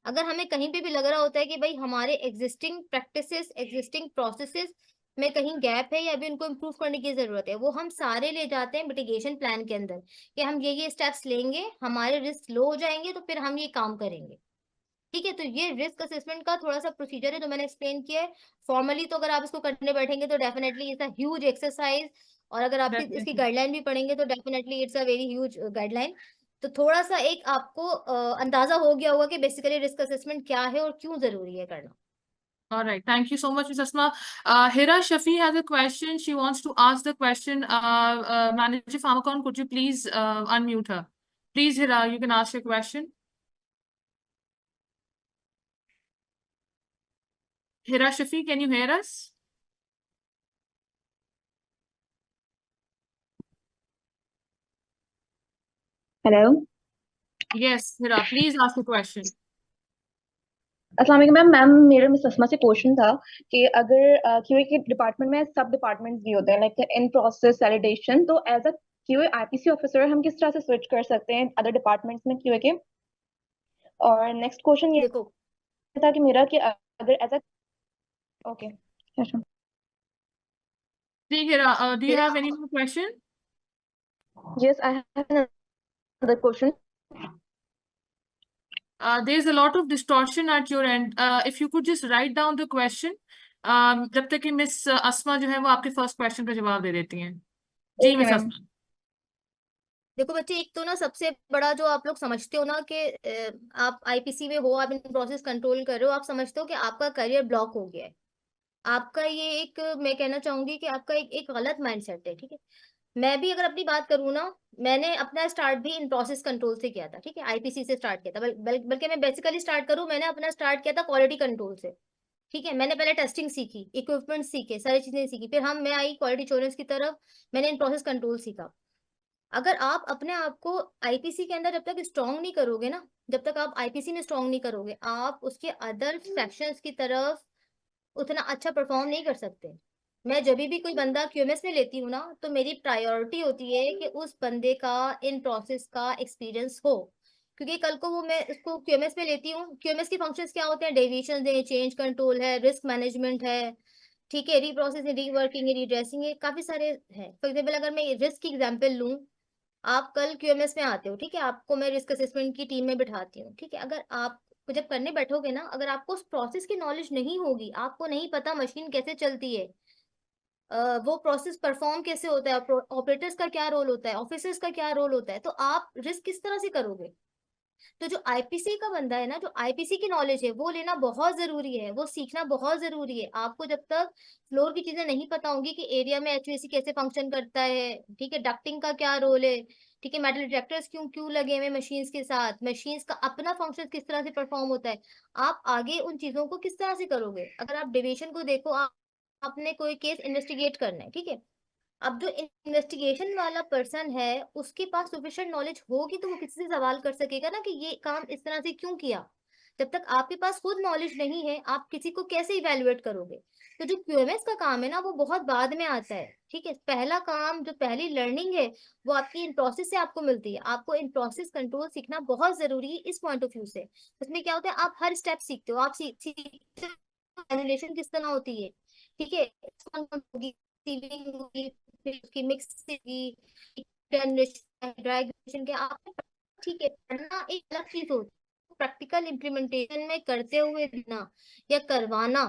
S2: अगर हमें कहीं पे भी लग रहा होता है कि भाई हमारे एग्जिस्टिंग प्रैक्टिसेस, एग्जिस्टिंग प्रोसेसेस में कहीं गैप है या अभी उनको इम्प्रूव करने की जरूरत है, वो हम सारे ले जाते हैं मिटिगेशन प्लान के अंदर कि हम ये स्टेप्स लेंगे, हमारे रिस्क लो हो जाएंगे तो फिर हम ये काम करेंगे। ठीक है, तो ये रिस्क असेसमेंट का थोड़ा सा प्रोसीजर है जो मैंने एक्सप्लेन किया है। फॉर्मली तो अगर आप इसको करने बैठेंगे तो definitely it's a huge exercise, और अगर आप इसकी
S1: Definitely.
S2: गाइडलाइन भी पढ़ेंगे तो definitely it's a very huge guideline. तो थोड़ा सा एक आपको अंदाजा हो गया होगा कि बेसिकली रिस्क असेसमेंट क्या है और क्यों जरूरी है करना।
S1: All right. Thank you so much, Ms. Asma. Hira Shafi has a question. She wants to ask the question. Manager Pharmacon, could you please unmute her? Please, Hira, you can ask your question. Hira Shafi, can you hear us?
S4: Hello,
S1: Yes, Hira, please ask the question.
S4: अस्सलाम वालेकुम ma'am. मेरा miss Asma से question था कि अगर QA के department में सब डिपार्टमेंट्स भी होते हैं लाइक इन प्रोसेस वैलिडेशन, तो as a QA IPC officer हम किस तरह से स्विच कर सकते हैं अदर डिपार्टमेंट्स में क्यूए के। और नेक्स्ट क्वेश्चन ये
S2: देखो
S4: था कि मेरा कि अगर as a Okay. Yeah, sure.
S1: Hira, do you have any more question?
S4: Yes, I have another question.
S1: There's a lot of distortion at your end. If you could just write down the question, जब तक कि miss अस्मा जो है वो आपके first question का जवाब दे देती हैं। जी
S4: Okay,
S1: मिस
S4: ma'am.
S1: अस्मा।
S2: देखो बच्चे, एक तो ना सबसे बड़ा जो आप लोग समझते हो ना कि आप आईपीसी में हो, आप इन प्रोसेस कंट्रोल कर रहे हो, आप समझते हो कि आपका करियर ब्लॉक हो गया है। आपका ये एक, मैं कहना चाहूंगी कि आपका एक गलत माइंडसेट है, ठीक है। मैं भी अगर अपनी बात करूँ ना, मैंने अपना स्टार्ट भी इन प्रोसेस कंट्रोल से किया था, ठीक है, आईपीसी से स्टार्ट किया था। बल्कि मैं बेसिकली स्टार्ट करूँ, मैंने अपना स्टार्ट किया था क्वालिटी कंट्रोल से, ठीक है। मैंने पहले टेस्टिंग सीखी, इक्विपमेंट सीखे, सारी चीजें सीखी, फिर मैं आई क्वालिटी एश्योरेंस की तरफ, मैंने इन प्रोसेस कंट्रोल सीखा। अगर आप अपने आप को आईपीसी के अंदर जब तक स्ट्रांग नहीं करोगे ना, जब तक आप आईपीसी में स्ट्रांग नहीं करोगे, आप उसके अदर सेक्शंस की तरफ उतना अच्छा परफॉर्म नहीं कर सकते। मैं जब भी कोई बंदा क्यूएमएस में लेती हूँ ना, तो मेरी प्रायोरिटी होती है कि उस बंदे का इन प्रोसेस का एक्सपीरियंस हो, क्योंकि कल को वो, मैं उसको क्यूएमएस में लेती हूँ। क्यूएमएस के फंक्शंस क्या होते हैं? डेविएशन है, चेंज कंट्रोल है, रिस्क मैनेजमेंट है, ठीक है, रीप्रोसेसिंग, रीवर्किंग है, रीड्रेसिंग है, काफी सारे हैं। फॉर एग्जाम्पल अगर मैं रिस्क की एग्जाम्पल लूँ, आप कल क्यूएमएस में आते हो, ठीक है, आपको मैं रिस्क असेसमेंट की टीम में बिठाती हूँ, ठीक है। अगर आप जब करने बैठोगे ना, अगर आपको उस प्रोसेस की नॉलेज नहीं होगी, आपको नहीं पता मशीन कैसे चलती है, वो प्रोसेस परफॉर्म कैसे होता है, ऑपरेटर्स का क्या रोल होता है, ऑफिसर्स का क्या रोल होता है, तो आप रिस्क किस तरह से करोगे? तो जो आईपीसी का बंदा है ना, जो आईपीसी की नॉलेज है, वो लेना बहुत जरूरी है, वो सीखना बहुत जरूरी है। आपको जब तक फ्लोर की चीजें नहीं पता होंगी कि एरिया में एचवीएसी कैसे फंक्शन करता है, ठीक है, डक्टिंग का क्या रोल है, ठीक है, मेटल डिटेक्टर्स क्यों क्यों लगे हुए मशीन्स के साथ, मशीन्स का अपना फंक्शन किस तरह से परफॉर्म होता है, आप आगे उन चीजों को किस तरह से करोगे? अगर आप डेविएशन को देखो, आपने कोई केस इन्वेस्टिगेट करना है, ठीक है, अब जो इन्वेस्टिगेशन वाला पर्सन है, उसके पास सफिशिएंट नॉलेज होगी तो वो किसी से सवाल कर सकेगा ना कि ये काम इस तरह से क्यों किया। जब तक आपके पास खुद नॉलेज नहीं है, आप किसी को कैसे इवेलुएट करोगे? तो जो क्यूएमएस का काम है ना, वो बहुत बाद में आता है, ठीक है। पहला काम, जो पहली लर्निंग है, वो आपकी इन प्रोसेस से आपको मिलती है। आपको इन प्रोसेस कंट्रोल सीखना बहुत जरूरी है इस पॉइंट ऑफ व्यू से। उसमें क्या होता है, आप हर स्टेप सीखते हो, आप सीखते हो एनिमेशन किस तरह होती है, ठीक है, सीविंग होगी, फिर उसकी मिक्स होगी, ड्राइगेशन के आप, ठीक है। पढ़ना एक अलग चीज होती है, प्रैक्टिकल इम्प्लीमेंटेशन में करते हुए देना या करवाना,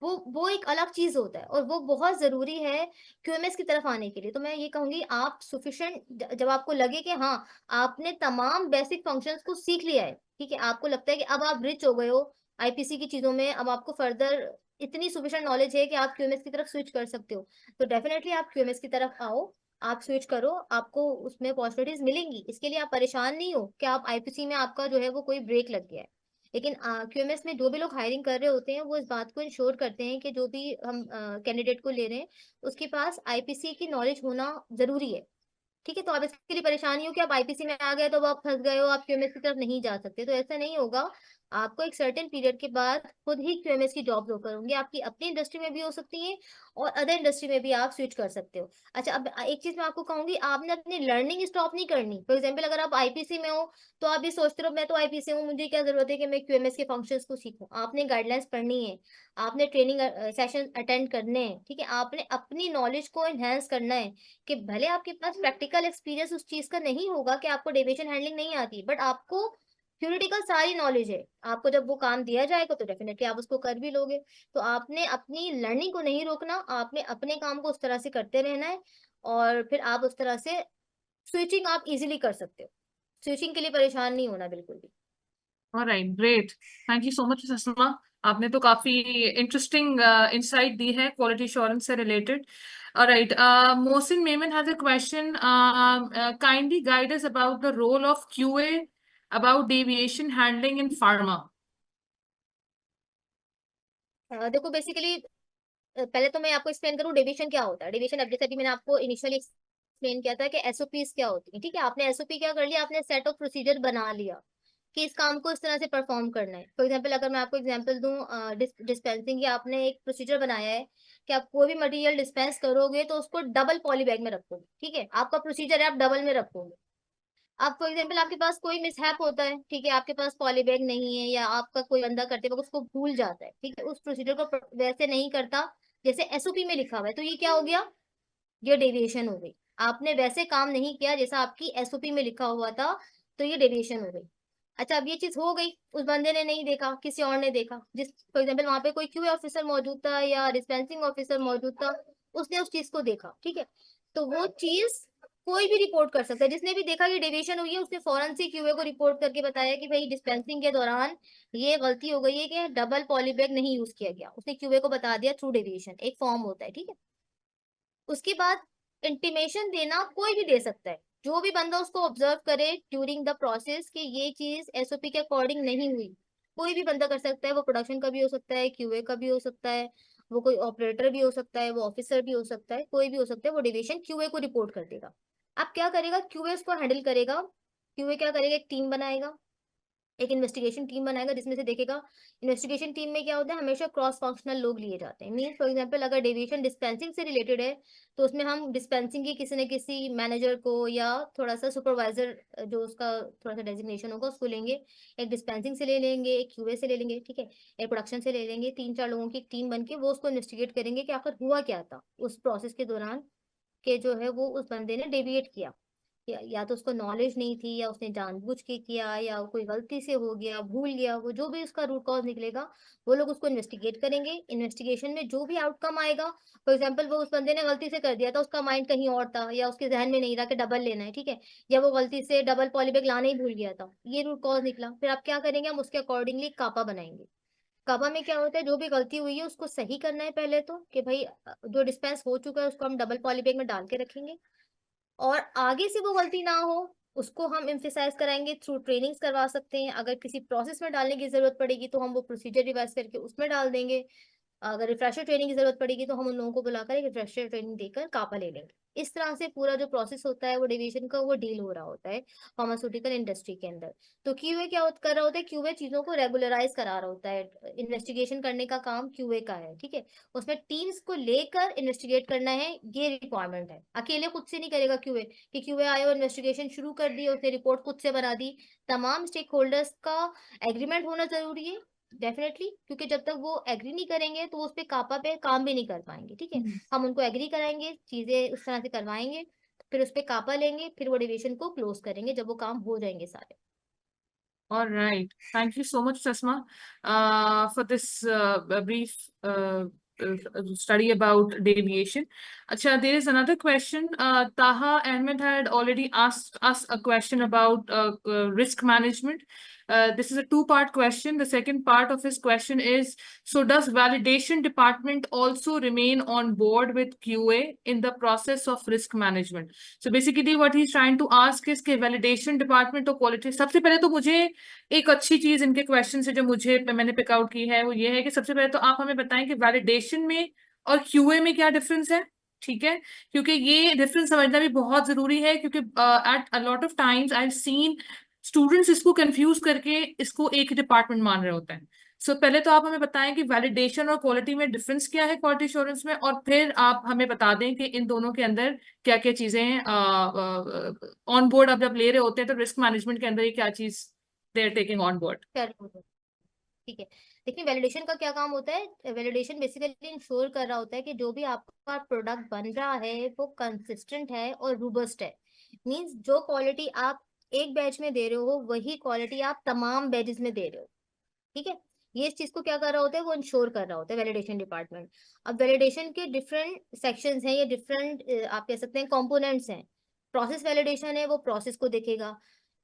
S2: वो एक अलग चीज होता है, और वो बहुत जरूरी है क्यूएमएस की तरफ आने के लिए। तो मैं ये कहूंगी, आप सुफिशिएंट, जब आपको लगे कि हाँ, आपने तमाम बेसिक फंक्शंस को सीख लिया है, ठीक है, आपको लगता है कि अब आप रिच हो गए हो आईपीसी की चीजों में, अब आपको फर्दर इतनी सुफिशिएंट नॉलेज है कि आप क्यूएमएस की तरफ स्विच कर सकते हो, तो डेफिनेटली आप क्यूएमएस की तरफ आओ, आप स्विच करो, आपको उसमें अपॉर्चुनिटीज मिलेंगी। इसके लिए आप परेशान नहीं हो कि आप आईपीसी में आपका जो है वो कोई ब्रेक लग गया है। लेकिन क्यूएमएस में जो भी लोग हायरिंग कर रहे होते हैं, वो इस बात को इंश्योर करते हैं कि जो भी हम कैंडिडेट को ले रहे हैं, उसके पास आईपीसी की नॉलेज होना जरूरी है, ठीक है। तो आप इसके लिए परेशानी हो कि आप आईपीसी में आ गए तो अब आप फंस गए हो, आप क्यूएमएस की तरफ नहीं जा सकते, तो ऐसा नहीं होगा। आपको एक सर्टेन पीरियड के बाद खुद ही क्यूएमएस की जॉब ऑफर होंगी, आपकी अपनी इंडस्ट्री में भी हो सकती है और अदर इंडस्ट्री में भी आप स्विच कर सकते हो। अच्छा, अब एक चीज मैं आपको कहूंगी, आपने अपनी लर्निंग स्टॉप नहीं करनी। फॉर एग्जाम्पल अगर आप आईपीसी में हो, तो आप ये सोचते रहो मैं तो आईपीसी हूँ, मुझे क्या जरूरत है कि मैं क्यूएमएस के फंक्शंस को सीखूं। आपने गाइडलाइंस पढ़नी है, आपने ट्रेनिंग सेशन अटेंड करने हैं, ठीक है, आपने अपनी नॉलेज को एनहेंस करना है, कि भले आपके पास प्रैक्टिकल एक्सपीरियंस उस चीज का नहीं होगा, कि आपको डेविएशन हैंडलिंग नहीं आती, बट आपको थ्योरेटिकल सारी नॉलेज है। आपको जब वो काम दिया जाएगा तो डेफिनेटली आप उसको कर भी लोगे। तो आपने अपनी लर्निंग को नहीं रोकना, आपने अपने काम को उस तरह से करते रहना है, और फिर आप उस तरह से स्विचिंग आप इजीली कर सकते हो। स्विचिंग के लिए परेशान नहीं होना बिल्कुल भी।
S1: Alright, great, thank you so much ससमा। आपने तो काफी इंटरेस्टिंग इंसाइट दी है क्वालिटी एश्योरेंस से related. Alright, Mohsin Memon has a question, kindly guide us about the role of QA about deviation handling in pharma.
S2: देखो बेसिकली, पहले तो मैं आपको एक्सप्लेन करूँ डेविएशन क्या होता है। डेविएशन, अब जैसे अभी मैंने आपको इनिशियली एक्सप्लेन किया था कि एसओपीज क्या होती है, ठीक है, आपने एसओपी क्या कर लिया, आपने सेट ऑफ प्रोसीजर बना लिया कि इस काम को इस तरह से परफॉर्म करना है। फॉर एग्जाम्पल अगर मैं आपको एग्जाम्पल दूं डिस्पेंसिंग की, आपने एक प्रोसीजर बनाया है कि आप कोई भी मटेरियल डिस्पेंस करोगे तो उसको डबल पॉली बैग में रखोगे, ठीक है, आपका प्रोसीजर है, आप डबल में रखोगे। अब फॉर एग्जाम्पल आपके पास कोई मिसहैप होता है, ठीक है, आपके पास पॉलीबैग नहीं है या आपका कोई बंदा करते वक्त उसको भूल जाता है, ठीक है, उस प्रोसीजर को वैसे नहीं करता जैसे एसओपी में लिखा हुआ है, तो ये क्या हो गया, ये डेविएशन हो गई। आपने वैसे काम नहीं किया जैसा आपकी एसओपी में लिखा हुआ था, तो ये डेविएशन हो गई। अच्छा, अब ये चीज हो गई, उस बंदे ने नहीं देखा, किसी और ने देखा, जिस फॉर एग्जाम्पल वहां पे कोई क्यूए ऑफिसर मौजूद था या डिस्पेंसिंग ऑफिसर मौजूद था, उसने उस चीज को देखा, ठीक है, तो वो चीज कोई भी रिपोर्ट कर सकता है। जिसने भी देखा कि डेविएशन हुई है, उसने फौरन से क्यूए को रिपोर्ट करके बताया कि भाई डिस्पेंसिंग के दौरान ये गलती हो गई है कि डबल पॉलीबैग नहीं यूज किया गया, उसने क्यूए को बता दिया थ्रू डेविएशन, एक फॉर्म होता है, ठीक है। उसके बाद इंटीमेशन देना कोई भी दे सकता है, जो भी बंदा उसको ऑब्जर्व करे ड्यूरिंग द प्रोसेस कि ये चीज एसओपी के अकॉर्डिंग नहीं हुई, कोई भी बंदा कर सकता है। वो प्रोडक्शन का भी हो सकता है, क्यूए का भी हो सकता है, वो कोई ऑपरेटर भी हो सकता है, वो ऑफिसर भी हो सकता है, कोई भी हो सकता है। वो डिवीजन क्यूए को रिपोर्ट कर देगा। अब क्या करेगा, क्यूए उसको हैंडल करेगा। क्यूए क्या करेगा, एक टीम बनाएगा, एक इन्वेस्टिगेशन टीम बनाएगा, जिसमें से देखेगा। इन्वेस्टिगेशन टीम में क्या होता है, हमेशा क्रॉस फंक्शनल लोग लिए जाते हैं। मीन फॉर एग्जांपल अगर डेविएशन डिस्पेंसिंग से रिलेटेड है, तो उसमें हम डिस्पेंसिंग की किसी न किसी मैनेजर को या थोड़ा सा सुपरवाइजर, जो उसका थोड़ा सा डेजिग्नेशन होगा, उसको लेंगे। एक डिस्पेंसिंग से ले लेंगे, एक क्यूए से ले लेंगे, ठीक है, एक प्रोडक्शन से ले लेंगे। 3-4 लोगों की टीम बन के वो उसको इन्वेस्टिगेट करेंगे कि आखिर हुआ क्या था उस प्रोसेस के दौरान, के जो है वो उस बंदे ने डेविएट किया, या तो उसको नॉलेज नहीं थी, या उसने जानबूझ के किया, या कोई गलती से हो गया, भूल गया, वो जो भी उसका रूट कॉज निकलेगा, वो लोग उसको इन्वेस्टिगेट करेंगे। इन्वेस्टिगेशन में जो भी आउटकम आएगा, फॉर एग्जांपल वो उस बंदे ने गलती से कर दिया था, उसका माइंड कहीं और था, या उसके जहन में नहीं रहा कि डबल लेना है, ठीक है, या वो गलती से डबल पॉलीबैग लाना ही भूल गया था, ये रूट कॉज निकला, फिर आप क्या करेंगे, हम उसके अकॉर्डिंगली कापा बनाएंगे। काबा में क्या होता है, जो भी गलती हुई है उसको सही करना है पहले तो, कि भाई जो डिस्पेंस हो चुका है उसको हम डबल पॉलीबैग में डाल के रखेंगे, और आगे से वो गलती ना हो उसको हम एम्फेसाइज कराएंगे थ्रू ट्रेनिंग्स करवा सकते हैं। अगर किसी प्रोसेस में डालने की जरूरत पड़ेगी तो हम वो प्रोसीजर रिवाइज करके उसमें डाल देंगे। अगर रिफ्रेशर ट्रेनिंग की जरूरत पड़ेगी तो हम उन लोगों को बुलाकर एक रिफ्रेशर ट्रेनिंग देकर कापा ले लेंगे। इस तरह से पूरा जो प्रोसेस होता है वो डिवीजन का, वो डील हो रहा होता है फार्मास्यूटिकल इंडस्ट्री के अंदर। तो क्यूए क्या कर रहा होता है, क्यूए चीजों को रेगुलराइज करा रहा होता है। इन्वेस्टिगेशन करने का काम क्यूए का है, ठीक है, उसमें टीम्स को लेकर इन्वेस्टिगेट करना है, ये रिक्वायरमेंट है। अकेले खुद से नहीं करेगा क्यूए, कि क्यूए आया और इन्वेस्टिगेशन शुरू कर दी, उसने रिपोर्ट खुद से बना दी। तमाम स्टेक होल्डर्स का एग्रीमेंट होना जरूरी है, डेफिनेटली, क्योंकि जब तक वो एग्री नहीं करेंगे तो वो उस पे कापा पे काम भी नहीं कर पाएंगे, ठीक है। हम उनको एग्री कराएंगे, चीजें उस तरह से करवाएंगे, फिर उस पे कापा लेंगे, फिर वो डिवीजन को क्लोज करेंगे जब वो काम हो जाएंगे सारे।
S1: All right. Thank you so much, Sasma, for this brief study about deviation. Acha, there is another question. Taha Ahmed had already asked us a question about risk management. This is a two-part question. The second part of his question is, so does validation department also remain on board with QA in the process of risk management? So basically what he's trying to ask is कि validation department और quality, सबसे पहले तो मुझे एक अच्छी चीज इनके क्वेश्चन से जो मैंने पिक आउट की है वो ये है कि सबसे पहले तो आप हमें बताएं कि वैलिडेशन में और क्यूए में क्या डिफरेंस है, ठीक है, क्योंकि ये डिफरेंस समझना भी बहुत जरूरी है, क्योंकि at a lot of times I have seen students इसको कंफ्यूज करके इसको एक डिपार्टमेंट मान रहे होते हैं। सो पहले तो आप हमें बताएं कि वैलिडेशन और क्वालिटी में डिफरेंस क्या है क्वालिटी एश्योरेंस में, और फिर आप हमें बता दें कि इन दोनों के अंदर क्या क्या चीजें ऑन बोर्ड आप जब ले रहे होते हैं तो रिस्क मैनेजमेंट के अंदर ये क्या चीज they are taking on board.
S2: ठीक है, देखिए वैलिडेशन का क्या काम होता है। वैलिडेशन बेसिकली इंश्योर कर रहा होता है कि जो भी आपका प्रोडक्ट बन रहा है वो कंसिस्टेंट है और रोबस्ट है। मींस जो क्वालिटी आप एक बैच में दे रहे हो वही क्वालिटी आप तमाम बैचेस में दे रहे हो, ठीक है। ये इस चीज को क्या कर रहा होता है, वो इंश्योर कर रहा होता है वैलिडेशन डिपार्टमेंट। अब वैलिडेशन के डिफरेंट सेक्शंस हैं, ये डिफरेंट आप कह सकते हैं कंपोनेंट्स हैं। प्रोसेस वैलिडेशन है, वो प्रोसेस को देखेगा।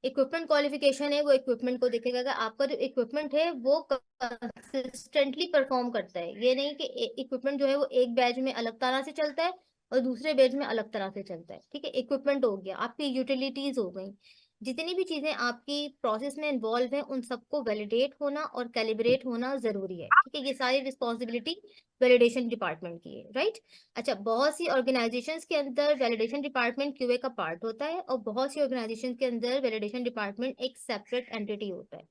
S2: इक्विपमेंट क्वालिफिकेशन है, वो इक्विपमेंट को देखेगा कि आपका जो इक्विपमेंट है वो कंसिस्टेंटली परफॉर्म करता है। ये नहीं कि इक्विपमेंट जो है वो एक बैच में अलग तरह से चलता है और दूसरे बैच में अलग तरह से चलता है, ठीक है। इक्विपमेंट हो गया, आपकी यूटिलिटीज हो गई, जितनी भी चीजें आपकी प्रोसेस में इन्वॉल्व है उन सबको वैलिडेट होना और कैलिब्रेट होना जरूरी है, ठीक है। ये सारी रिस्पॉन्सिबिलिटी वैलिडेशन डिपार्टमेंट की है, राइट। अच्छा, बहुत सी ऑर्गेनाइजेशंस के अंदर वैलिडेशन डिपार्टमेंट क्यूए का पार्ट होता है, और बहुत सी ऑर्गेनाइजेशंस के अंदर वैलिडेशन डिपार्टमेंट एक सेपरेट एंटिटी होता है,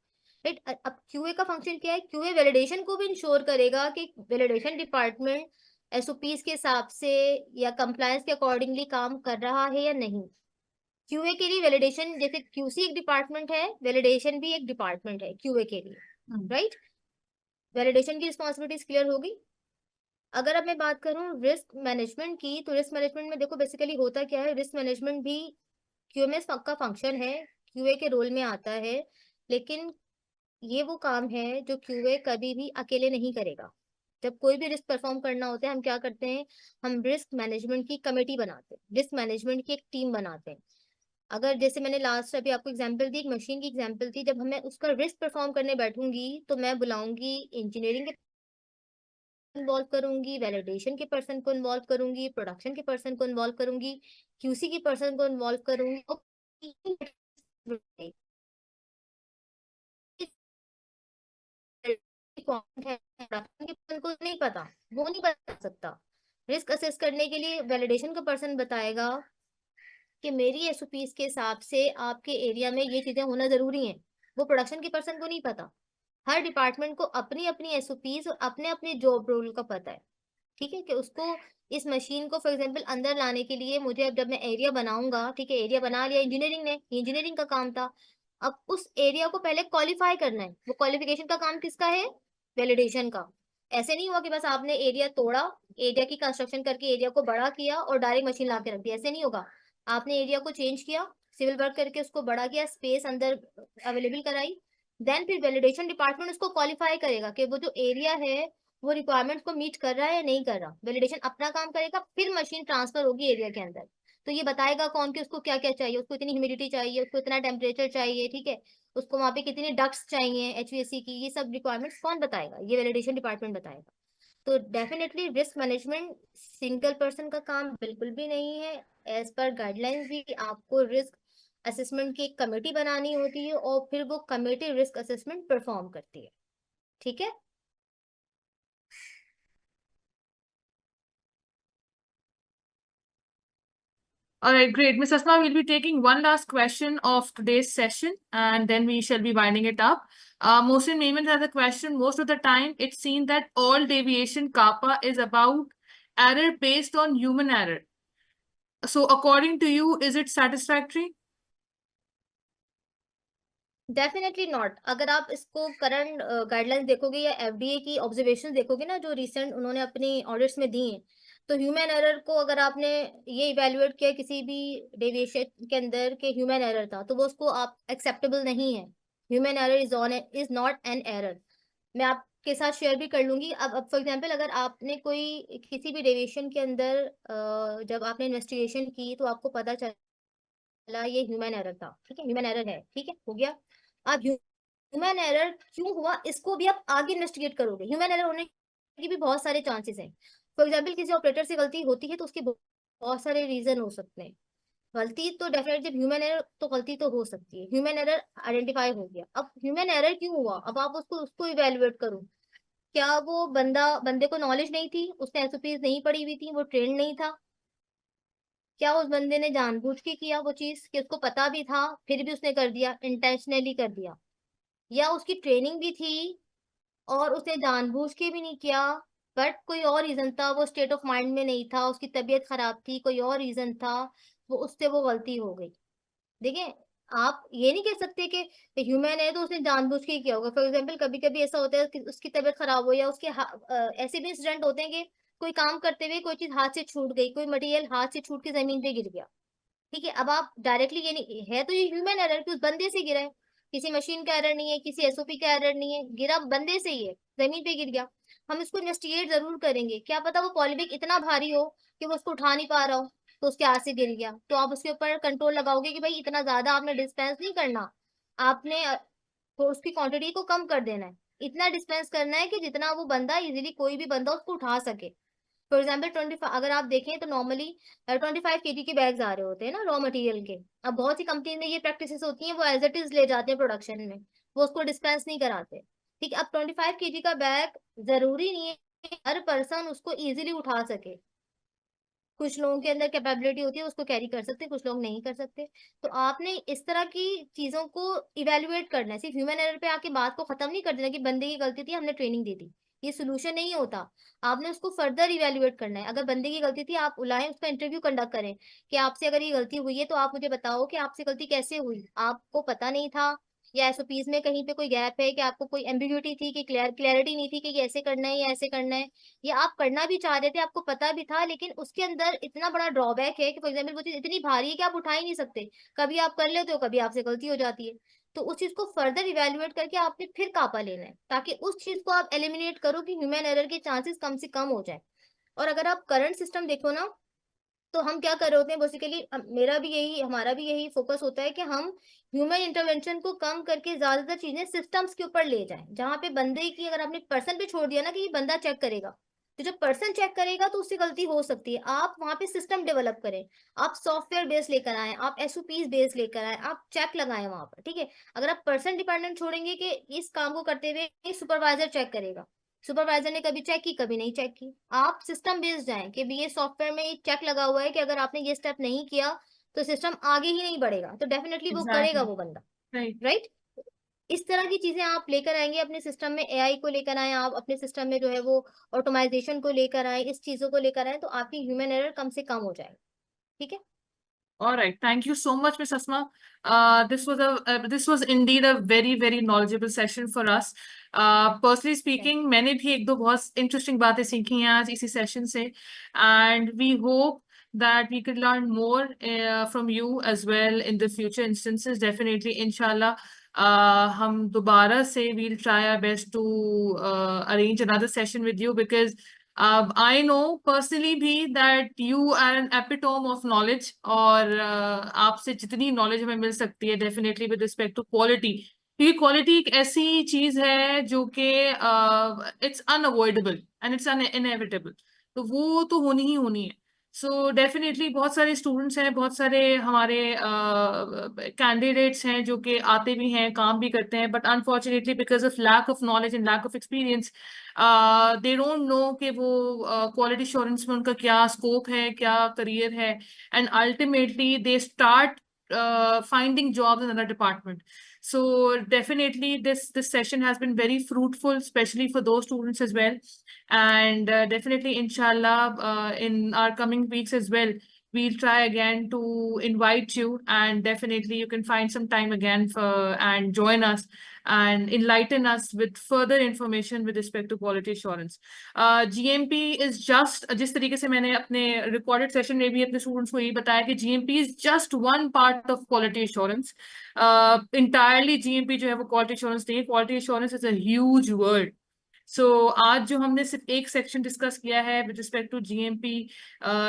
S2: राइट। अब क्यूए का फंक्शन क्या है, क्यूए वैलिडेशन को भी इंश्योर करेगा कि वैलिडेशन डिपार्टमेंट एसओपीज के हिसाब से या कंप्लायंस के अकॉर्डिंगली काम कर रहा है या नहीं। क्यूए के लिए वैलिडेशन, जैसे क्यूसी एक डिपार्टमेंट है, वैलिडेशन भी एक डिपार्टमेंट है क्यूए के लिए, राइट। वैलिडेशन की रिस्पॉन्सिबिलिटीज क्लियर होगी। अगर अब मैं बात करूं रिस्क मैनेजमेंट की, तो रिस्क मैनेजमेंट में देखो बेसिकली होता क्या है, रिस्क मैनेजमेंट भी क्यूएमएस का फंक्शन है, क्यूए के रोल में आता है, लेकिन ये वो काम है जो क्यूए कभी भी अकेले नहीं करेगा। जब कोई भी रिस्क परफॉर्म करना होता है, हम क्या करते हैं, हम रिस्क मैनेजमेंट की कमेटी बनाते हैं, रिस्क मैनेजमेंट की एक टीम बनाते हैं। अगर जैसे मैंने लास्ट अभी आपको एग्जांपल दी, एक मशीन की एग्जांपल थी, जब मैं उसका रिस्क परफॉर्म करने बैठूंगी तो मैं बुलाऊंगी इंजीनियरिंग के इन्वॉल्व करूंगी, वैलिडेशन के पर्सन को इन्वॉल्व करूंगी, प्रोडक्शन के पर्सन को इन्वॉल्व करूंगी, क्यूसी के पर्सन को इन्वॉल्व करूंगी, और कौन है प्रोडक्शन के पर्सन को नहीं पता, वो नहीं बता सकता। रिस्क असेस करने के लिए वैलिडेशन का पर्सन बताएगा कि मेरी एसओपीज के हिसाब से आपके एरिया में ये चीजें होना जरूरी हैं, वो प्रोडक्शन के पर्सन को नहीं पता। हर डिपार्टमेंट को अपनी अपनी एसओपीज और अपने अपने जॉब रोल का पता है, ठीक है, कि उसको इस मशीन को फॉर एग्जांपल अंदर लाने के लिए मुझे, अब जब मैं एरिया बनाऊंगा, ठीक है, एरिया बना लिया इंजीनियरिंग ने, इंजीनियरिंग का काम था, अब उस एरिया को पहले क्वालिफाई करना है, वो क्वालिफिकेशन का काम किसका है, वैलिडेशन का। ऐसे नहीं हुआ कि बस आपने एरिया तोड़ा, एरिया की कंस्ट्रक्शन करके एरिया को बड़ा किया और डायरेक्ट मशीन ला के रख दिया, ऐसे नहीं होगा। आपने एरिया को चेंज किया, सिविल वर्क करके उसको बड़ा किया, स्पेस अंदर अवेलेबल कराई, देन फिर वैलिडेशन डिपार्टमेंट उसको क्वालिफाई करेगा कि वो जो एरिया है वो रिक्वायरमेंट्स को मीट कर रहा है या नहीं कर रहा। वैलिडेशन अपना काम करेगा, फिर मशीन ट्रांसफर होगी एरिया के अंदर, तो ये बताएगा कौन कि उसको क्या क्या चाहिए, उसको इतनी ह्यूमिडिटी चाहिए, उसको इतना टेम्परेचर चाहिए, ठीक है, उसको वहाँ पे कितनी डक्ट्स चाहिए एचवीएसी की, ये सब रिक्वायरमेंट्स कौन बताएगा, ये वैलिडेशन डिपार्टमेंट बताएगा। तो definitely risk management single person का काम बिल्कुल भी नहीं है। एज पर गाइडलाइंस भी आपको रिस्क असेसमेंट की एक कमेटी बनानी होती है और फिर वो कमेटी रिस्क असेसमेंट परफॉर्म करती है, ठीक है।
S1: All right, great. Ms. Asma, we'll be taking one last question of today's session, and then we shall be winding it up. Mohsin Maiman has a question. Most of the time, it's seen that all deviation kappa is about error based on human error. So according to you, is it satisfactory?
S2: Definitely not. अगर आप इसको current guidelines देखोगे या FDA की observation देखोगे ना, जो recent उन्होंने अपनी ऑडिट्स में दी हैं, तो ह्यूमन एरर को अगर आपने ये इवेल्युएट किया किसी भी डेविएशन के अंदर के ह्यूमन एरर था, तो वो उसको आप एक्सेप्टेबल नहीं है। Human error is not an error. मैं आपके साथ शेयर भी कर लूंगी। अब फॉर एग्जांपल अगर आपने कोई किसी भी डेविएशन के अंदर जब आपने इन्वेस्टिगेशन की तो आपको पता चला ये ह्यूमन एरर था, ठीक है, ह्यूमन एरर है, ठीक है, हो गया। अब ह्यूमन एरर क्यों हुआ इसको भी आप आगे इन्वेस्टिगेट करोगे। ह्यूमन एरर होने के भी बहुत सारे चांसेस हैं। फॉर एग्जांपल किसी ऑपरेटर से गलती होती है तो उसके बहुत सारे रीजन हो सकते हैं। गलती तो डेफिनेटली, जब ह्यूमन एरर तो गलती तो हो सकती है, ह्यूमन एरर आइडेंटिफाई हो गया। अब ह्यूमन एरर क्यों हुआ, अब आप उसको इवेलुएट करो। क्या वो बंदे को नॉलेज नहीं थी, उसने एसओपीज नहीं पढ़ी हुई थी, वो ट्रेन नहीं था? क्या उस बंदे ने जानबूझ के किया वो चीज कि उसको पता भी था फिर भी उसने कर दिया, इंटेंशनली कर दिया? या उसकी ट्रेनिंग भी थी और उसने जानबूझ के भी नहीं किया, बट कोई और रीजन था, वो स्टेट ऑफ माइंड में नहीं था, उसकी तबीयत खराब थी, कोई और रीजन था, वो उससे वो गलती हो गई। देखिए, आप ये नहीं कह सकते कि ह्यूमन है तो उसने जानबूझ के ही किया होगा। फॉर एग्जाम्पल कभी कभी ऐसा होता है कि उसकी तबीयत खराब हो या उसके ऐसे भी इंसिडेंट होते हैं कि कोई काम करते हुए कोई चीज हाथ से छूट गई, कोई मटेरियल हाथ से छूट के जमीन पे गिर गया, ठीक है। अब आप डायरेक्टली ये नहीं है, तो ये ह्यूमन एरर कि उस बंदे से गिरा है, किसी मशीन का एरर नहीं है, किसी एसओपी का एरर नहीं है, गिरा बंदे से ही है, जमीन पे गिर गया। हम इसको इन्वेस्टिगेट जरूर करेंगे, क्या पता वो पॉलीबैग इतना भारी हो कि वो उसको उठा नहीं पा रहा हो तो उसके हाथ से गिर गया, तो आप उसके ऊपर कंट्रोल लगाओगे कि भाई इतना ज्यादा आपने डिस्पेंस नहीं करना, आपने तो उसकी क्वांटिटी को कम कर देना है, इतना डिस्पेंस करना है कि जितना वो बंदा इजीली कोई भी बंदा उसको उठा सके। फॉर एग्जाम्पल 25, अगर आप देखें तो नॉर्मली 25 kg के बैग्स आ रहे होते हैं ना रॉ मटेरियल के। अब बहुत सी कंपनी में ये प्रैक्टिसेस होती हैं, वो एज इट इज ले जाते हैं प्रोडक्शन में, वो उसको डिस्पेंस नहीं कराते, ठीक है। अब 25 kg का बैग जरूरी नहीं है कि हर पर्सन उसको इजीली उठा सके। कुछ लोगों के अंदर कैपेबिलिटी होती है उसको कैरी कर सकते, कुछ लोग नहीं कर सकते। तो आपने इस तरह की चीजों को इवेलुएट करना है, सिर्फ ह्यूमन एरर पे आके बात को खत्म नहीं कर देना कि बंदे की गलती थी हमने ट्रेनिंग दी थी। ये सोल्यूशन नहीं होता। आपने उसको फर्दर इवेल्युएट करना है। अगर बंदे की गलती थी, आप बुलाएं, उसका इंटरव्यू कंडक्ट करें कि आपसे अगर ये गलती हुई है तो आप मुझे बताओ कि आपसे गलती कैसे हुई, आपको पता नहीं था या एसओपीज में कहीं पे कोई गैप है, कि आपको कोई एम्बिग्यूटी थी, कि क्लैरिटी नहीं थी कि ये ऐसे करना है या ऐसे करना है, या आप करना भी चाह रहे थे, आपको पता भी था, लेकिन उसके अंदर इतना बड़ा ड्रॉबैक है कि फॉर एग्जाम्पल वो चीज इतनी भारी है कि आप उठा ही नहीं सकते। कभी आप कर लेते हो, कभी आपसे गलती हो जाती है। तो उस चीज को फर्दर इवेल्युएट करके आपने फिर कापा लेना है, ताकि उस चीज को आप एलिमिनेट करो कि ह्यूमन एरर के चांसेस कम से कम हो जाए। और अगर आप करंट सिस्टम देखो ना, तो हम क्या कर रहे होते हैं बेसिकली, मेरा भी यही, हमारा भी यही फोकस होता है कि हम ह्यूमन इंटरवेंशन को कम करके ज्यादातर चीजें सिस्टम्स के ऊपर ले जाएं, जहां पे बंदे की, अगर आपने पर्सन पे छोड़ दिया ना कि ये बंदा चेक करेगा, तो जब पर्सन चेक करेगा तो उससे गलती हो सकती है। आप वहां पे सिस्टम डेवलप करें, आप सॉफ्टवेयर बेस लेकर आए, आप एसओपीज बेस लेकर आए, आप चेक लगाएं वहां पर, ठीक है। अगर आप पर्सन डिपेंडेंट छोड़ेंगे कि इस काम को करते हुए सुपरवाइजर चेक करेगा, सुपरवाइजर ने कभी चेक की, कभी नहीं चेक की, आप सिस्टम बेस्ड जाएं कि भी ये सॉफ्टवेयर में ये चेक लगा हुआ है कि अगर आपने ये स्टेप नहीं किया तो सिस्टम आगे ही नहीं बढ़ेगा, तो डेफिनेटली वो करेगा
S1: एग्जैक्टली।
S2: वो बंदा,
S1: राइट।
S2: राइट। इस तरह की चीजें आप लेकर आएंगे अपने सिस्टम में, एआई को लेकर आए आप अपने सिस्टम में, जो है वो ऑटोमाइजेशन को लेकर आए, इस चीजों को लेकर आए, तो आपकी ह्यूमन एरर कम से कम हो जाएगा, ठीक है।
S1: All right. Thank you so much, Ms. Asma. This was indeed a very, very knowledgeable session for us. Personally speaking, मैंने भी एक दो बहुत interesting बातें सीखी हैं आज इसी session से, and we hope that we could learn more from you as well in the future instances. Definitely, inshallah, हम दोबारा से we'll try our best to arrange another session with you, because I know personally भी that you are an epitome of knowledge, और आपसे जितनी knowledge हमें मिल सकती है definitely with respect to quality, क्योंकि quality एक ऐसी चीज है जो कि it's unavoidable and it's inevitable, तो वो तो होनी ही होनी है। सो डेफिनेटली बहुत सारे स्टूडेंट्स हैं, बहुत सारे हमारे कैंडिडेट्स हैं जो कि आते भी हैं, काम भी करते हैं, but unfortunately because of lack of knowledge and lack of experience they don't know कि वो क्वालिटी एश्योरेंस में उनका क्या स्कोप है, क्या करियर है, and ultimately they start finding jobs in another department. So definitely this session has been very fruitful, especially for those students as well. And definitely, inshallah, in our coming weeks as well, we'll try again to invite you, and definitely you can find some time again for and join us and enlighten us with further information with respect to quality assurance. GMP is just, जिस तरीके से मैंने अपने recorded session में भी अपने students को यही बताया कि GMP is just one part of quality assurance. Entirely GMP जो है वो quality assurance नहीं है. Quality assurance is a huge word. So आज जो हमने सिर्फ एक सेक्शन डिस्कस किया है with respect to GMP,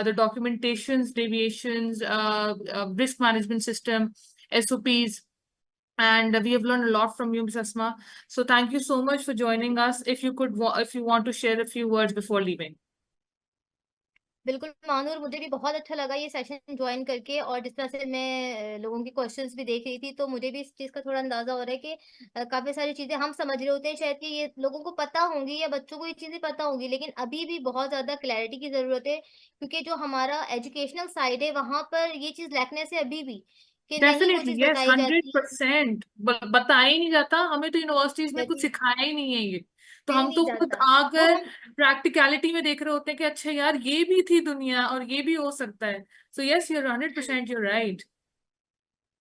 S1: the documentations, deviations, risk management system, SOPs, and we have learned a lot from you, Ms. Asma. So thank you so much for joining us. If you want to share a few words before leaving.
S2: बिल्कुल मानूर, मुझे भी बहुत अच्छा लगा ये session join करके, और जिस तरह से मैं लोगों की क्वेश्चंस भी देख रही थी, तो मुझे भी इस चीज़ का थोड़ा अंदाजा हो रहा है कि काफी सारी चीजें हम समझ रहे होते हैं शायद कि ये लोगों को पता होंगी या बच्चों को ये चीजें पता होंगी, लेकिन अभी भी बहुत ज्यादा क्लैरिटी की जरूरत है, क्योंकि जो हमारा एजुकेशनल साइड है वहां पर ये चीज लैकनेस है अभी भी, कि नहीं वो
S1: डेफिनेटली,
S2: चीज
S1: यस,
S2: बताई जाती
S1: 100% बताया ही नहीं जाता हमें, तो यूनिवर्सिटीज में
S2: है
S1: कुछ
S2: जी,
S1: सिखाया ही नहीं है ये। तो
S2: नहीं
S1: हम तो
S2: नहीं
S1: खुद
S2: जाता। वो
S1: आकर
S2: हम
S1: प्रैक्टिकलिटी में देख रहे होते हैं कि अच्छा यार ये भी थी दुनिया और ये भी हो सकता है। So yes, you're 100% you're right.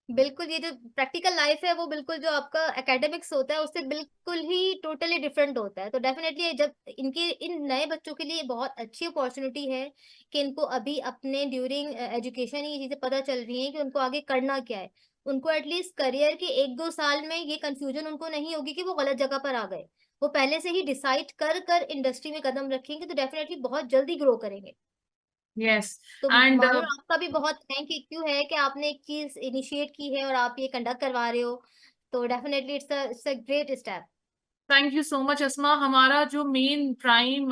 S2: बिल्कुल, ये जो प्रैक्टिकल लाइफ है वो बिल्कुल जो आपका एकेडमिक्स होता है उससे बिल्कुल ही टोटली डिफरेंट होता है। तो डेफिनेटली जब इनके इन नए बच्चों के लिए बहुत अच्छी अपॉर्चुनिटी है कि इनको अभी अपने ड्यूरिंग एजुकेशन ये चीजें पता चल रही हैं कि उनको आगे करना क्या है। उनको एटलीस्ट करियर के 1-2 साल में ये कंफ्यूजन उनको नहीं होगी कि वो गलत जगह पर आ गए। वो पहले से ही डिसाइड कर कर इंडस्ट्री में कदम रखेंगे तो डेफिनेटली बहुत जल्दी ग्रो करेंगे।
S1: यस।
S2: तो
S1: एंड
S2: मानो आपका भी बहुत थैंक यू है कि आपने एक चीज इनिशिएट की है और आप ये कंडक्ट करवा रहे हो, तो definitely it's a great step.
S1: Thank you so much Asma. हमारा जो मेन प्राइम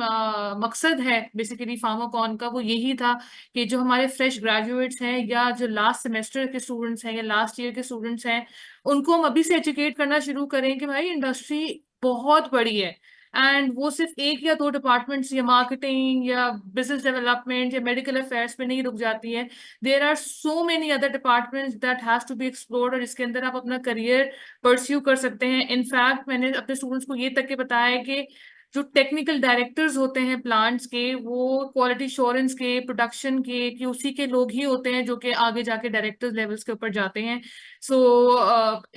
S1: मकसद है बेसिकली फार्माकॉन का, वो यही था कि जो हमारे फ्रेश ग्रेजुएट्स हैं या जो लास्ट सेमेस्टर के स्टूडेंट्स हैं या लास्ट ईयर के स्टूडेंट्स हैं, उनको हम अभी से एजुकेट करना शुरू करें कि भाई इंडस्ट्री बहुत बड़ी है, एंड वो सिर्फ एक या दो डिपार्टमेंट्स या मार्केटिंग या बिजनेस डेवलपमेंट या मेडिकल अफेयर्स पे नहीं रुक जाती है। There are so many other departments that has to be explored, और इसके अंदर आप अपना करियर परस्यू कर सकते हैं। इनफैक्ट मैंने अपने स्टूडेंट्स को ये तक के बताया है कि जो टेक्निकल डायरेक्टर्स होते हैं प्लांट्स के, वो क्वालिटी एश्योरेंस के, प्रोडक्शन के, QC के लोग ही होते हैं जो कि आगे जाके डायरेक्टर्स लेवल्स के ऊपर जाते हैं। सो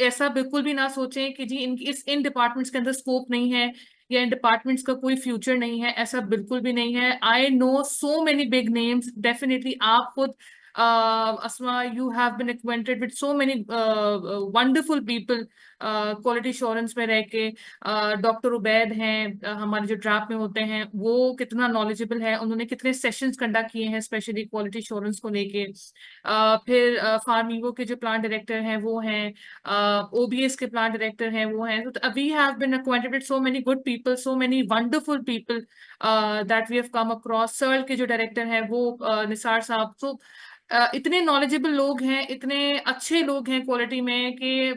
S1: ऐसा बिल्कुल भी ना सोचें कि जी इन डिपार्टमेंट्स के अंदर स्कोप नहीं है या इन डिपार्टमेंट्स का कोई फ्यूचर नहीं है, ऐसा बिल्कुल भी नहीं है। I know so many big names, definitely आप खुद Asma, you have been acquainted with so many wonderful people quality assurance में रह के। डॉक्टर उबैद हैं हमारे जो ड्राफ्ट में होते हैं, वो कितना नॉलेजेबल है, उन्होंने कितने सेशंस कंडक्ट किए हैं स्पेशली क्वालिटी एश्योरेंस को लेके। फिर फार्मिंगो के जो प्लांट डायरेक्टर हैं वो हैं, OBS के प्लांट डायरेक्टर हैं वो हैं। तो we have been acquainted with so many good people, so many wonderful people that we have come across। Searle के जो डायरेक्टर हैं वो निसार साहब। तो इतने नॉलेजेबल लोग हैं, इतने अच्छे लोग हैं क्वालिटी में कि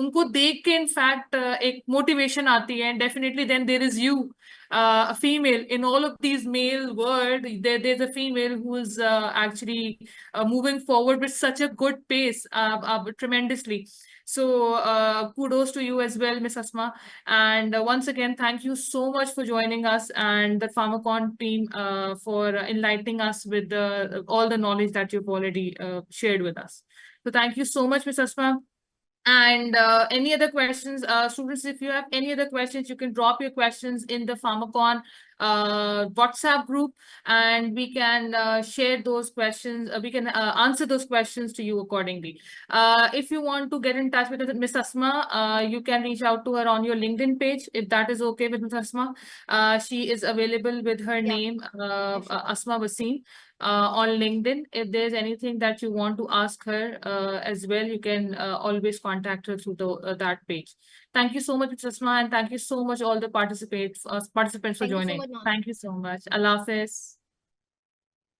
S1: उनको देख के इनफैक्ट एक मोटिवेशन आती है। Definitely then there is you, a female in all of these male world, there's a female who is actually moving forward with such a good pace, tremendously. So kudos to you as well, Miss Asma. And once again, thank you so much for joining us and the Pharmacon team for enlightening us with all the knowledge that you've already shared with us. So thank you so much, Miss Asma. And any other questions, students, if you have any other questions, you can drop your questions in the Pharmacon WhatsApp group, and we can share those questions. We can answer those questions to you accordingly. If you want to get in touch with Miss Asma, you can reach out to her on your LinkedIn page, if that is okay with Miss Asma. She is available with her name, Asma Wasim, on LinkedIn. If there's anything that you want to ask her as well, you can always contact her through that page. Thank you so much, Ms. Asma, and thank you so much all the participants for
S2: Thank you so
S1: joining.
S2: much, ma'am.
S1: Thank you so much. Allah Hafiz.